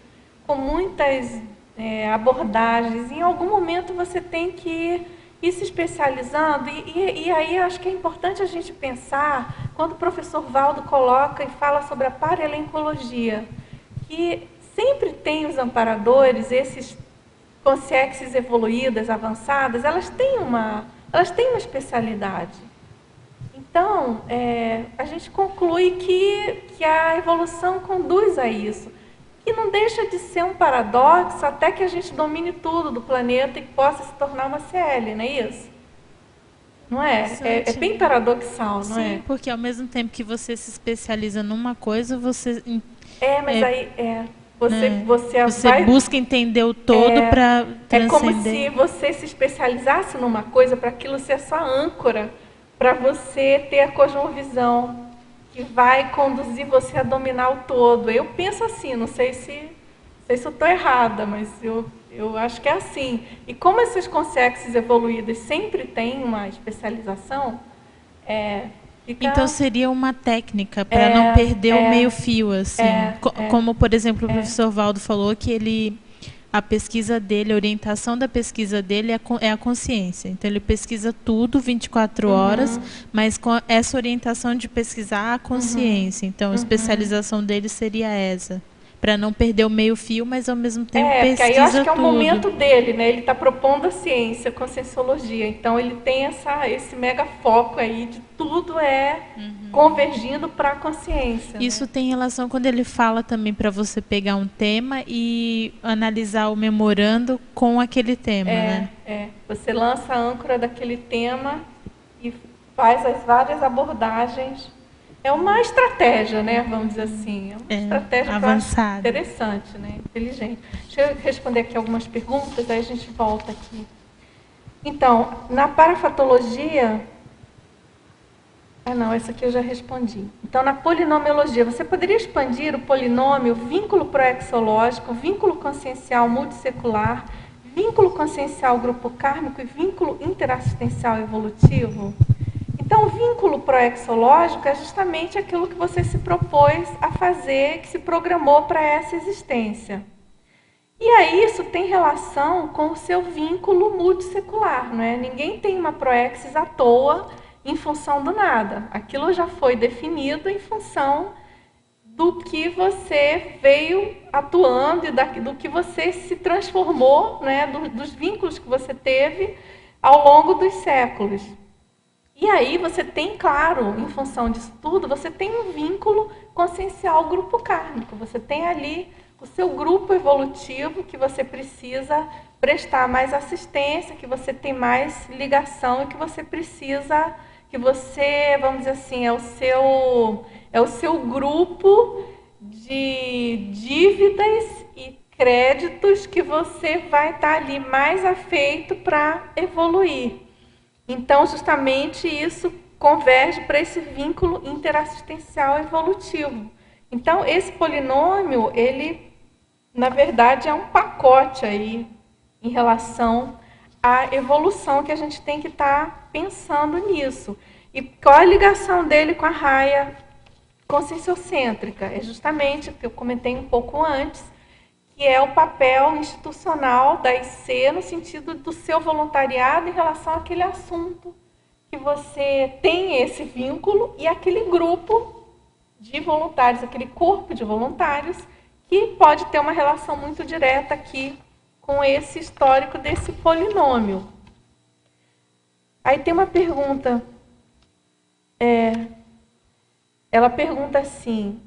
S2: abordagens. Em algum momento você tem que ir se especializando. E aí eu acho que é importante a gente pensar, quando o professor Valdo coloca e fala sobre a paralencologia, que sempre tem os amparadores, esses consciências evoluídas, avançadas, elas têm uma especialidade. Então, a gente conclui que a evolução conduz a isso. E não deixa de ser um paradoxo até que a gente domine tudo do planeta e possa se tornar uma CL, não é isso? Não é? É bem paradoxal, não é?
S3: Sim, porque ao mesmo tempo que você se especializa numa coisa, você...
S2: mas aí você
S3: vai, busca entender o todo para transcender.
S2: É como se você se especializasse numa coisa para aquilo ser sua âncora, para você ter a cosmovisão que vai conduzir você a dominar o todo. Eu penso assim, não sei se eu estou errada, mas eu acho que é assim. E como essas consciências evoluídas sempre têm uma especialização,
S3: então seria uma técnica para não perder o meio fio, assim. Como, por exemplo, o professor Valdo falou que a pesquisa dele, a orientação da pesquisa dele é a consciência. Então ele pesquisa tudo 24 horas, mas com essa orientação de pesquisar a consciência. Então a especialização dele seria essa. Para não perder o meio fio, mas ao mesmo tempo pesquisa tudo.
S2: Porque aí eu acho que é o momento dele, né? Ele está propondo a ciência, a conscienciologia. Então ele tem esse mega foco aí de tudo convergindo para a consciência.
S3: Isso tem relação quando ele fala também para você pegar um tema e analisar o memorando com aquele tema, né?
S2: Você lança a âncora daquele tema e faz as várias abordagens. É uma estratégia, né? Vamos dizer assim. É uma estratégia
S3: avançada,
S2: interessante, né? Inteligente. Deixa eu responder aqui algumas perguntas, aí a gente volta aqui. Então, na parafatologia... não, essa aqui eu já respondi. Então, na polinomiologia, você poderia expandir o polinômio vínculo proexológico, vínculo consciencial multissecular, vínculo consciencial grupo kármico e vínculo interassistencial evolutivo? Então, o vínculo proexológico é justamente aquilo que você se propôs a fazer, que se programou para essa existência. E aí isso tem relação com o seu vínculo multissecular, não é? Ninguém tem uma proexis à toa em função do nada. Aquilo já foi definido em função do que você veio atuando e do que você se transformou, né? Dos vínculos que você teve ao longo dos séculos. E aí você tem, claro, em função disso tudo, você tem um vínculo consciencial grupo kármico. Você tem ali o seu grupo evolutivo que você precisa prestar mais assistência, que você tem mais ligação e que você precisa, que você, vamos dizer assim, é o seu grupo de dívidas e créditos que você vai estar ali mais afeito para evoluir. Então, justamente isso converge para esse vínculo interassistencial evolutivo. Então, esse polinômio, ele, na verdade, é um pacote aí em relação à evolução que a gente tem que estar pensando nisso. E qual a ligação dele com a raia conscienciocêntrica? É justamente o que eu comentei um pouco antes, que é o papel institucional da IC no sentido do seu voluntariado em relação àquele assunto que você tem esse vínculo e aquele grupo de voluntários, aquele corpo de voluntários que pode ter uma relação muito direta aqui com esse histórico desse polinômio. Aí tem uma pergunta, ela pergunta assim: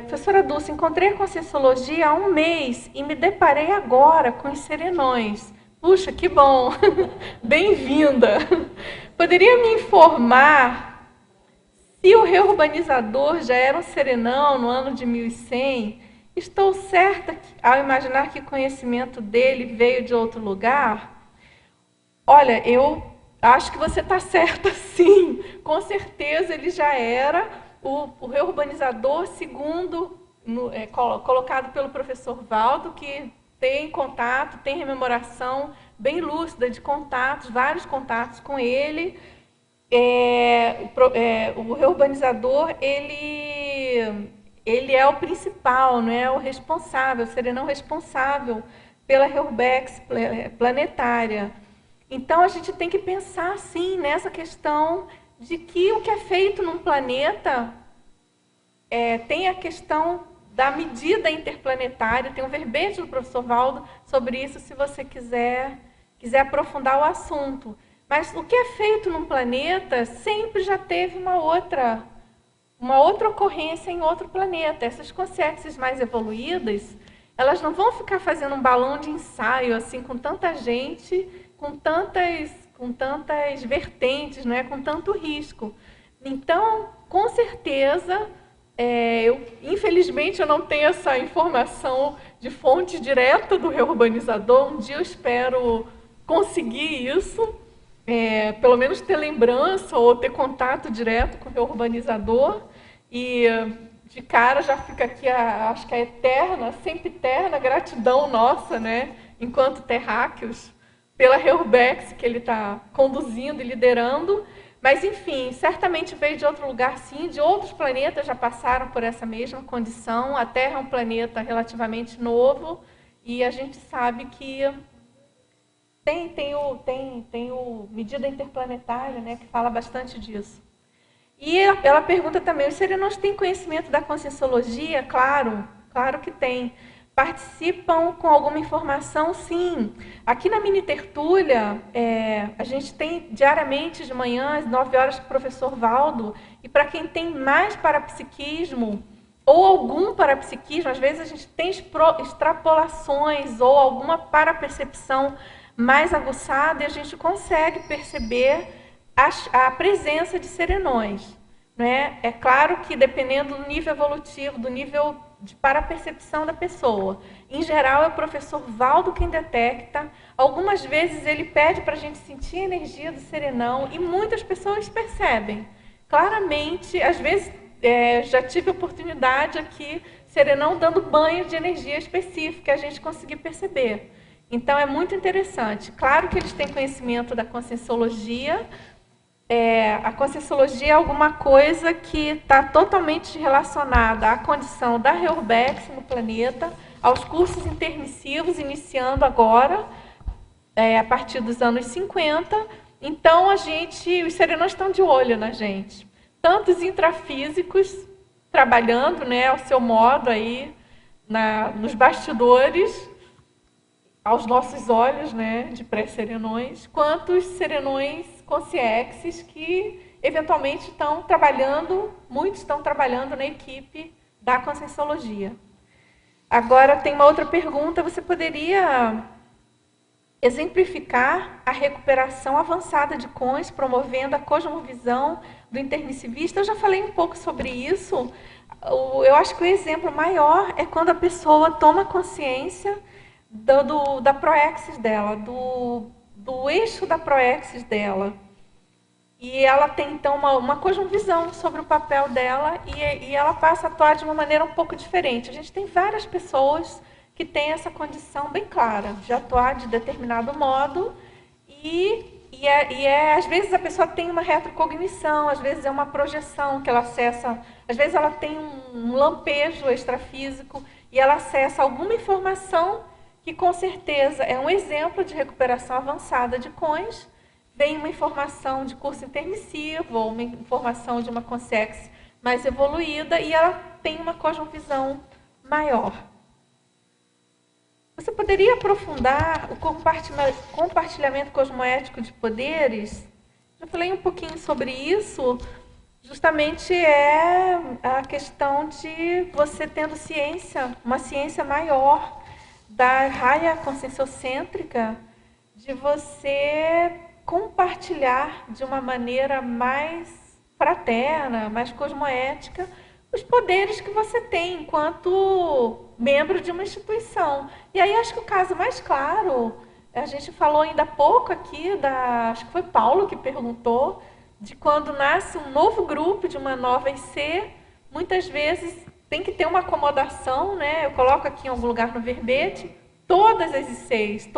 S2: professora Dulce, encontrei a Conscienciologia há um mês e me deparei agora com os serenões. Puxa, que bom! Bem-vinda! Poderia me informar se o reurbanizador já era um serenão no ano de 1100? Estou certa ao imaginar que o conhecimento dele veio de outro lugar? Olha, eu acho que você está certa, sim. Com certeza ele já era o reurbanizador segundo, colocado pelo professor Valdo, que tem contato, tem rememoração bem lúcida de contatos, vários contatos com ele. O reurbanizador, ele é o principal, não é o responsável, o serenão responsável pela Reurbex planetária. Então, a gente tem que pensar, sim, nessa questão de que o que é feito num planeta tem a questão da medida interplanetária, tem um verbete do professor Valdo sobre isso, se você quiser aprofundar o assunto. Mas o que é feito num planeta sempre já teve uma outra ocorrência em outro planeta. Essas consciências mais evoluídas, elas não vão ficar fazendo um balão de ensaio assim com tanta gente, com tantas vertentes, não é? Com tanto risco. Então, com certeza, infelizmente eu não tenho essa informação de fonte direta do reurbanizador. Um dia eu espero conseguir isso, pelo menos ter lembrança ou ter contato direto com o reurbanizador. E de cara já fica aqui, acho que a eterna, sempre eterna gratidão nossa, né, enquanto terráqueos, pela Reurbex que ele está conduzindo e liderando. Mas, enfim, certamente veio de outro lugar, sim, de outros planetas já passaram por essa mesma condição. A Terra é um planeta relativamente novo e a gente sabe que tem o medida interplanetária, né, que fala bastante disso. E ela pergunta também, os serenões têm conhecimento da Conscienciologia? Claro que tem. Participam com alguma informação? Sim. Aqui na mini tertúlia, a gente tem diariamente de manhã, às 9 horas, com o professor Valdo, e para quem tem mais parapsiquismo, ou algum parapsiquismo, às vezes a gente tem extrapolações, ou alguma parapercepção mais aguçada, e a gente consegue perceber a presença de serenões. Né? É claro que dependendo do nível evolutivo, do nível de parapercepção da pessoa. Em geral, é o professor Valdo quem detecta. Algumas vezes ele pede para a gente sentir a energia do serenão e muitas pessoas percebem. Claramente, às vezes, já tive a oportunidade aqui, serenão dando banho de energia específica, a gente conseguir perceber. Então, é muito interessante. Claro que eles têm conhecimento da conscienciologia. A conscienciologia é alguma coisa que está totalmente relacionada à condição da Reurbex no planeta, aos cursos intermissivos, iniciando agora, a partir dos anos 50. Então, os serenões estão de olho na gente. Tanto os intrafísicos, trabalhando, né, ao seu modo aí, nos bastidores, aos nossos olhos, né, de pré-serenões, quanto os serenões consciexes que, eventualmente, muitos estão trabalhando na equipe da conscienciologia. Agora, tem uma outra pergunta. Você poderia exemplificar a recuperação avançada de cons, promovendo a cosmovisão do intermissivista? Eu já falei um pouco sobre isso. Eu acho que o exemplo maior é quando a pessoa toma consciência da proexis dela, do eixo da proexis dela. E ela tem, então, uma cosmovisão sobre o papel dela e ela passa a atuar de uma maneira um pouco diferente. A gente tem várias pessoas que têm essa condição bem clara de atuar de determinado modo às vezes a pessoa tem uma retrocognição, às vezes é uma projeção que ela acessa, às vezes ela tem um lampejo extrafísico e ela acessa alguma informação que com certeza é um exemplo de recuperação avançada de cons. Vem uma informação de curso intermissivo ou uma informação de uma consciência mais evoluída e ela tem uma cosmovisão maior. Você poderia aprofundar o compartilhamento cosmoético de poderes? Já falei um pouquinho sobre isso. Justamente é a questão de você tendo ciência, uma ciência maior da raia conscienciocêntrica, de você compartilhar de uma maneira mais fraterna, mais cosmoética, os poderes que você tem enquanto membro de uma instituição. E aí acho que o caso mais claro, a gente falou ainda há pouco aqui, acho que foi Paulo que perguntou, de quando nasce um novo grupo de uma nova IC, muitas vezes tem que ter uma acomodação, né? Eu coloco aqui em algum lugar no verbete, todas as ICs,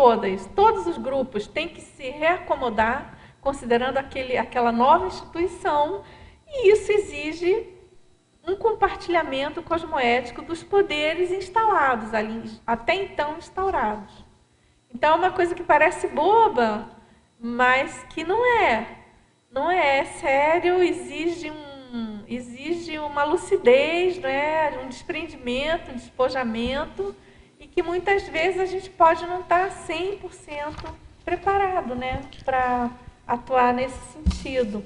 S2: todos os grupos têm que se reacomodar, considerando aquela nova instituição, e isso exige um compartilhamento cosmoético dos poderes instalados ali, até então instaurados. Então, é uma coisa que parece boba, mas que não é. Não é sério, exige uma lucidez, né? Um desprendimento, um despojamento, e que muitas vezes a gente pode não estar 100% preparado, né? Para atuar nesse sentido.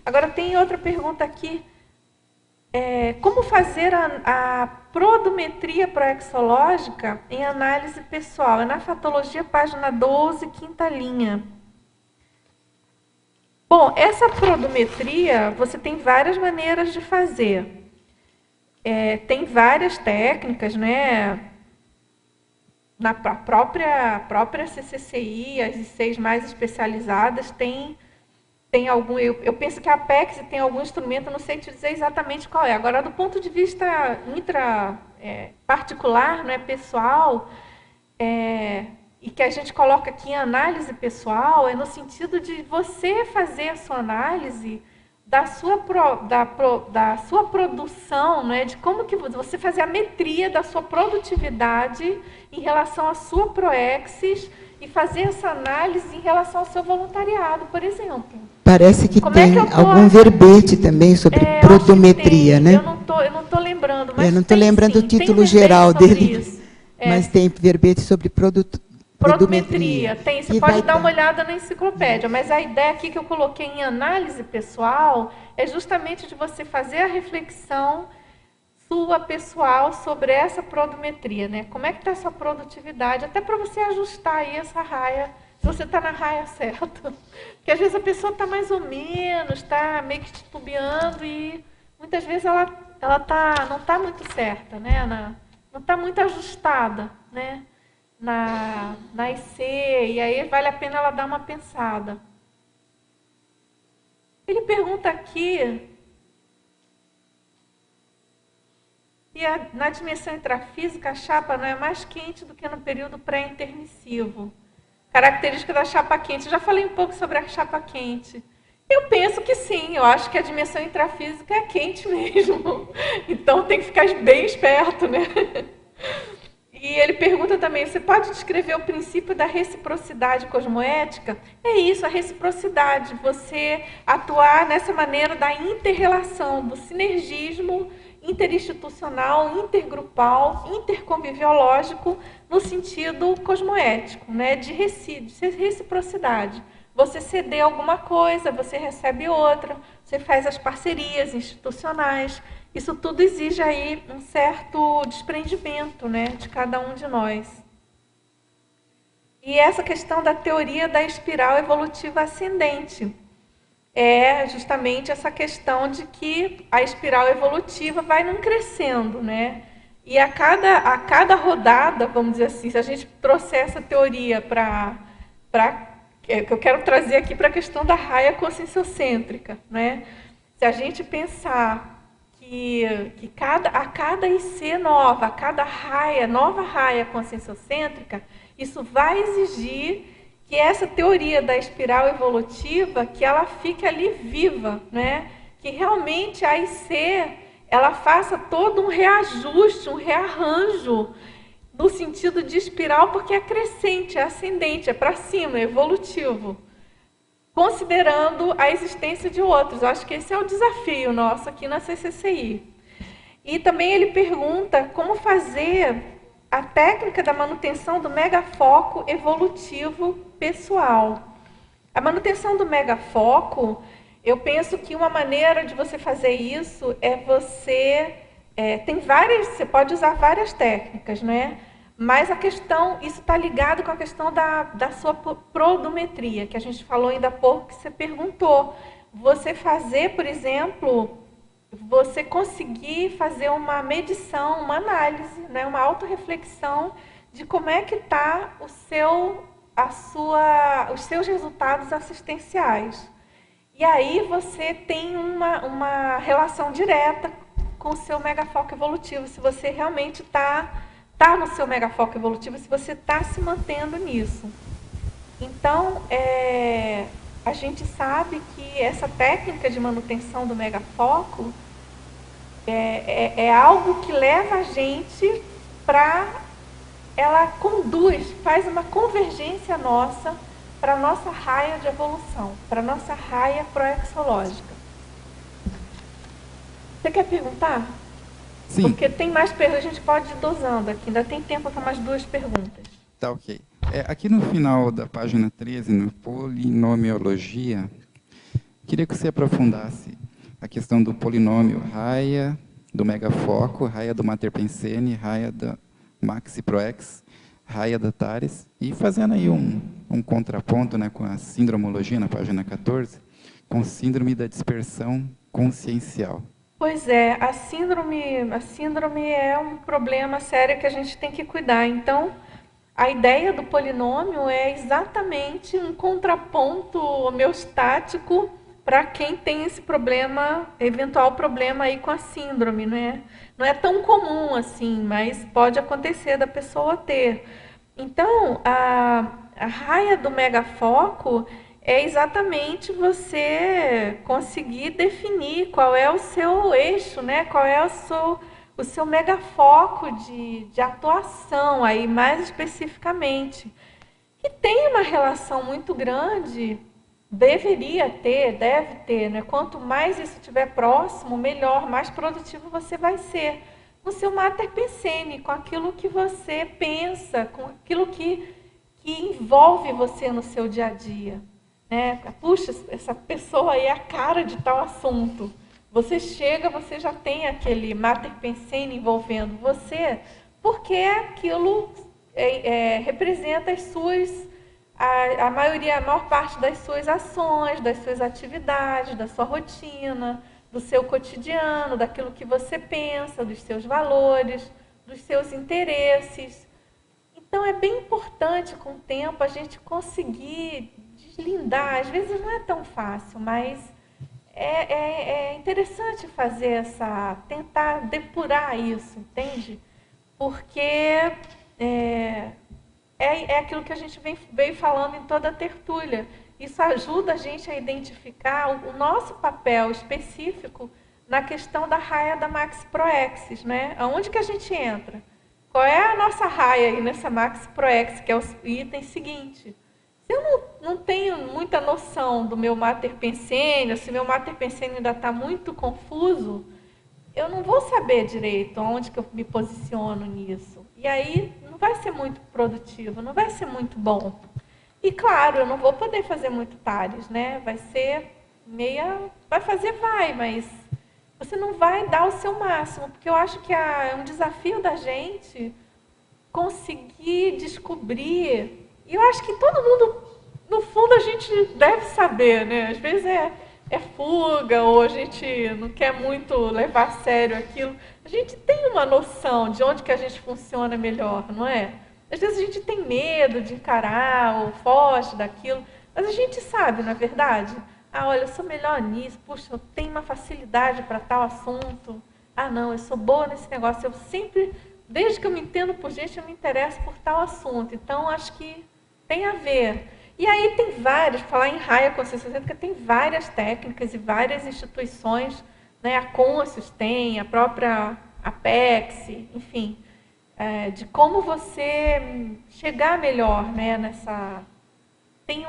S2: Agora, tem outra pergunta aqui. Como fazer a prodometria proexológica em análise pessoal? É na Fatologia, página 12, quinta linha. Bom, essa prodometria, você tem várias maneiras de fazer. Tem várias técnicas, né? Na própria CCCI, as ICs mais especializadas, tem algum, eu penso que a Apex tem algum instrumento, não sei te dizer exatamente qual é. Agora, do ponto de vista particular, não é pessoal, e que a gente coloca aqui em análise pessoal, é no sentido de você fazer a sua análise da sua produção, né? De como que você fazer a metria da sua produtividade em relação à sua proexis e fazer essa análise em relação ao seu voluntariado, por exemplo.
S16: Parece que tem algum verbete também sobre prodometria, né?
S2: Eu não estou lembrando, mas
S16: eu não estou lembrando o título geral dele, mas tem verbete sobre prodometria.
S2: Tem, você pode dar uma olhada na enciclopédia, mas a ideia aqui que eu coloquei em análise pessoal é justamente de você fazer a reflexão sua pessoal sobre essa prodometria, né? Como é que está a sua produtividade, até para você ajustar aí essa raia, se você está na raia certa. Porque às vezes a pessoa está mais ou menos, está meio que titubeando e muitas vezes ela não está muito certa, né? Não está muito ajustada, né? Na IC, e aí vale a pena ela dar uma pensada. Ele pergunta aqui que na dimensão intrafísica a chapa não é mais quente do que no período pré-intermissivo. Característica da chapa quente. Eu já falei um pouco sobre a chapa quente. Eu penso que sim, eu acho que a dimensão intrafísica é quente mesmo. Então tem que ficar bem esperto, né? E ele pergunta também, você pode descrever o princípio da reciprocidade cosmoética? É isso, a reciprocidade, você atuar nessa maneira da inter-relação, do sinergismo interinstitucional, intergrupal, interconviviológico, no sentido cosmoético, né? De reciprocidade. Você ceder alguma coisa, você recebe outra, você faz as parcerias institucionais. Isso tudo exige aí um certo desprendimento, né, de cada um de nós. E essa questão da teoria da espiral evolutiva ascendente é justamente essa questão de que a espiral evolutiva vai num crescendo, né? E a cada rodada, vamos dizer assim, se a gente trouxer essa teoria que eu quero trazer aqui para a questão da raia conscienciocêntrica, né? Se a gente pensar que a cada IC nova, a cada nova raia conscienciocêntrica, isso vai exigir que essa teoria da espiral evolutiva, que ela fique ali viva, né? Que realmente a IC ela faça todo um reajuste, um rearranjo, no sentido de espiral, porque é crescente, é ascendente, é para cima, é evolutivo, considerando a existência de outros. Eu acho que esse é o desafio nosso aqui na CCCI. E também ele pergunta como fazer a técnica da manutenção do megafoco evolutivo pessoal. A manutenção do megafoco, eu penso que uma maneira de você fazer isso é você pode usar várias técnicas, né? Mas a questão, isso está ligado com a questão da sua prodometria, que a gente falou ainda há pouco, que você perguntou. Você fazer, por exemplo, você conseguir fazer uma medição, uma análise, né? Uma autorreflexão de como é que está os seus resultados assistenciais. E aí você tem uma relação direta com o seu megafoco evolutivo, se você realmente está no seu megafoco evolutivo, se você está se mantendo nisso. Então, a gente sabe que essa técnica de manutenção do megafoco é algo que leva a gente ela conduz, faz uma convergência nossa para a nossa raia de evolução, para a nossa raia proexológica. Você quer perguntar?
S11: Sim.
S2: Porque tem mais perguntas, a gente pode ir dosando aqui, ainda tem tempo para mais 2 perguntas.
S11: Tá, ok. Aqui no final da página 13, no polinomiologia, queria que você aprofundasse a questão do polinômio raia, do megafoco, raia do Mater Pensene, raia da Maxi Proex, raia da Tares, e fazendo aí um contraponto, né, com a sindromologia, na página 14, com síndrome da dispersão consciencial.
S2: Pois é, a síndrome é um problema sério que a gente tem que cuidar. Então, a ideia do polinômio é exatamente um contraponto homeostático para quem tem esse problema, eventual problema aí com a síndrome, né? Não é tão comum assim, mas pode acontecer da pessoa ter. Então, a raia do megafoco é exatamente você conseguir definir qual é o seu eixo, né? Qual é o seu megafoco de atuação, aí mais especificamente. E tem uma relação muito grande, deve ter, né? Quanto mais isso estiver próximo, melhor, mais produtivo você vai ser. No seu Mater Pensene, com aquilo que você pensa, com aquilo que envolve você no seu dia a dia. Puxa, essa pessoa aí é a cara de tal assunto. Você chega, você já tem aquele Mater Pensene envolvendo você, porque aquilo representa a maior parte das suas ações, das suas atividades, da sua rotina, do seu cotidiano, daquilo que você pensa, dos seus valores, dos seus interesses. Então, é bem importante, com o tempo, a gente conseguir deslindar. Às vezes não é tão fácil, mas é interessante fazer tentar depurar isso, entende? Porque é aquilo que a gente veio falando em toda a tertúlia. Isso ajuda a gente a identificar o nosso papel específico na questão da raia da Max Proexis, né? Aonde que a gente entra? Qual é a nossa raia aí nessa Max Proexis, que é o item seguinte? Se eu não tenho muita noção do meu mater pensênio, se meu mater pensênio ainda está muito confuso, eu não vou saber direito onde que eu me posiciono nisso. E aí não vai ser muito produtivo, não vai ser muito bom. E claro, eu não vou poder fazer muito TARES, né? Vai ser mas você não vai dar o seu máximo, porque eu acho que é um desafio da gente conseguir descobrir. E eu acho que todo mundo, no fundo, a gente deve saber, né? Às vezes é fuga, ou a gente não quer muito levar a sério aquilo. A gente tem uma noção de onde que a gente funciona melhor, não é? Às vezes a gente tem medo de encarar ou foge daquilo, mas a gente sabe, na verdade. Olha, eu sou melhor nisso, puxa, eu tenho uma facilidade para tal assunto. Não, eu sou boa nesse negócio. Eu sempre, desde que eu me entendo por gente, eu me interesso por tal assunto. Então, acho que tem a ver. E aí tem várias, falar em raia conscienciocêntrica, tem várias técnicas e várias instituições, né? A Conscius tem, a própria Apex, enfim, de como você chegar melhor, né? Tem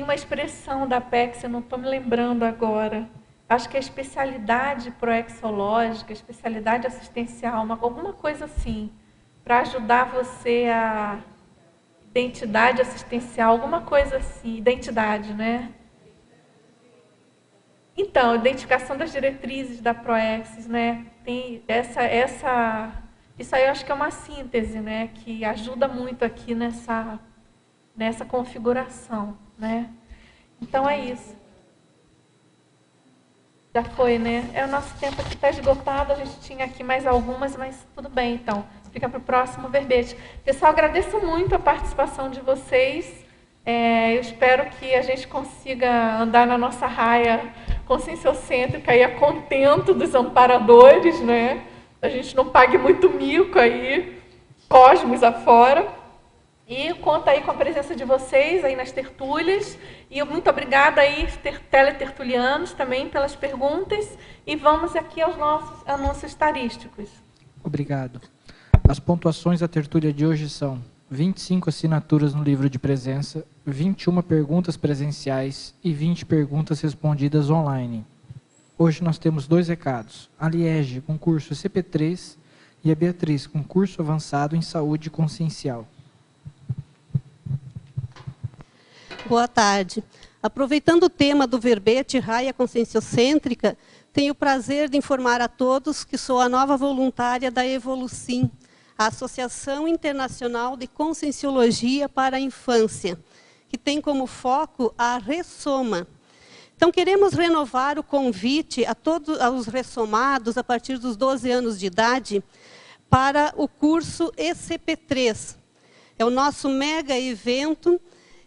S2: uma expressão da Apex, eu não estou me lembrando agora. Acho que é especialidade proexológica, especialidade assistencial, alguma coisa assim, para ajudar você a identidade assistencial, alguma coisa assim, identidade, né? Então, identificação das diretrizes da Proexis, né? Tem isso aí eu acho que é uma síntese, né? Que ajuda muito aqui nessa configuração, né? Então é isso. Já foi, né? O nosso tempo aqui está esgotado, a gente tinha aqui mais algumas, mas tudo bem, então. Fica para o próximo verbete. Pessoal, agradeço muito a participação de vocês. Eu espero que a gente consiga andar na nossa raia conscienciocêntrica e a contento dos amparadores, né? A gente não pague muito mico aí, cosmos afora. E conta aí com a presença de vocês aí nas tertúlias. E muito obrigada aí, teletertulianos, também pelas perguntas. E vamos aqui aos nossos anúncios tarísticos.
S1: Obrigado. As pontuações da tertúlia de hoje são 25 assinaturas no livro de presença, 21 perguntas presenciais e 20 perguntas respondidas online. Hoje nós temos 2 recados. A Liege, com curso CP3, e a Beatriz, com curso avançado em saúde consciencial.
S12: Boa tarde. Aproveitando o tema do verbete Raia Conscienciocêntrica, tenho o prazer de informar a todos que sou a nova voluntária da Evolucim, a Associação Internacional de Conscienciologia para a Infância, que tem como foco a ressoma. Então, queremos renovar o convite a todos os ressomados a partir dos 12 anos de idade para o curso ECP3. É o nosso mega evento.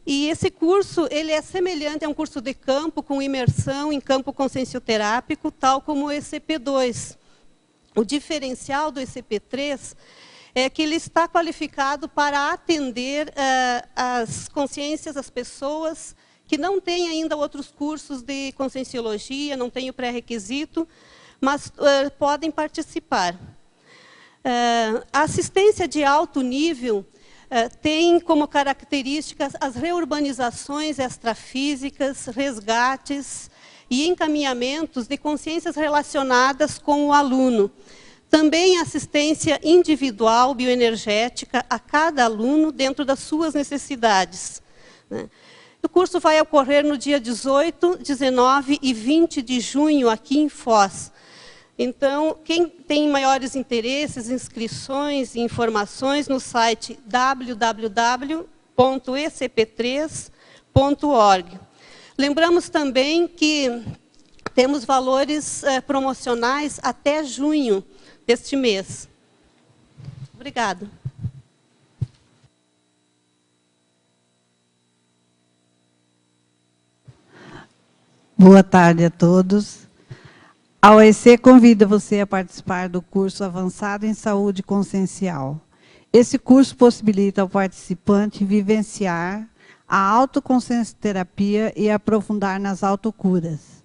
S12: E esse curso, ele é semelhante a um curso de campo, com imersão em campo consciencioterápico, tal como o ECP2. O diferencial do ECP3 é que ele está qualificado para atender as consciências, as pessoas que não têm ainda outros cursos de conscienciologia, não têm o pré-requisito, mas podem participar. A assistência de alto nível tem como características as reurbanizações extrafísicas, resgates e encaminhamentos de consciências relacionadas com o aluno. Também assistência individual, bioenergética, a cada aluno dentro das suas necessidades. O curso vai ocorrer no dia 18, 19 e 20 de junho, aqui em Foz. Então, quem tem maiores interesses, inscrições e informações no site www.ecp3.org. Lembramos também que temos valores promocionais até junho deste mês. Obrigada.
S14: Boa tarde a todos. A OEC convida você a participar do curso Avançado em Saúde Consciencial. Esse curso possibilita ao participante vivenciar a autoconsciencioterapia e aprofundar nas autocuras.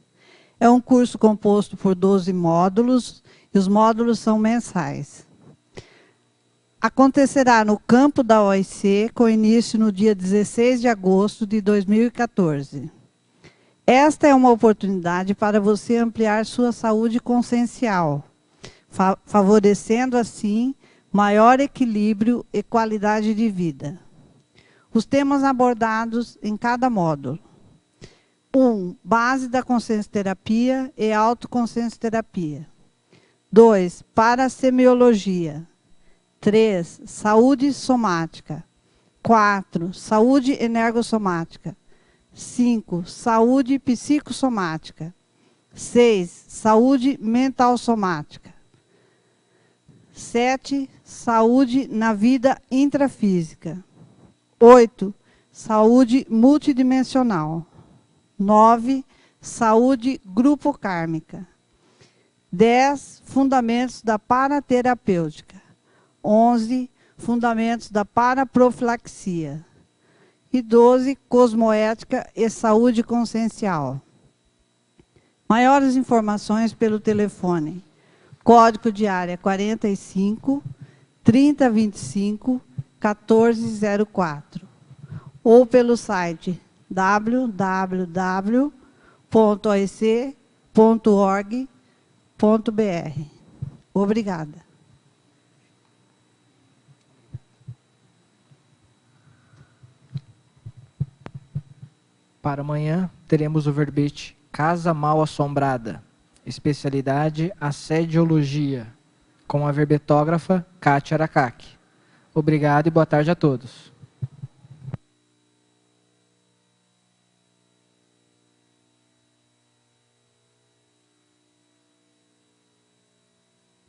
S14: É um curso composto por 12 módulos, e os módulos são mensais. Acontecerá no campo da OIC, com início no dia 16 de agosto de 2014. Esta é uma oportunidade para você ampliar sua saúde consciencial, favorecendo, assim, maior equilíbrio e qualidade de vida. Os temas abordados em cada módulo. 1. Base da consciencioterapia e autoconsciencioterapia. 2. Parasemiologia. 3. Saúde somática. 4. Saúde energossomática. 5. Saúde psicossomática. 6. Saúde mental somática. 7. Saúde na vida intrafísica. 8. Saúde multidimensional. 9. Saúde grupo kármica. 10. Fundamentos da paraterapêutica. 11. Fundamentos da paraprofilaxia. E 12. Cosmoética e saúde consciencial. Maiores informações pelo telefone. Código de área 45 3025 1404. Ou pelo site www.oec.org.br. Obrigada.
S1: Para amanhã, teremos o verbete Casa Mal Assombrada, especialidade Assediologia, com a verbetógrafa Kátia Aracaki. Obrigado e boa tarde a todos.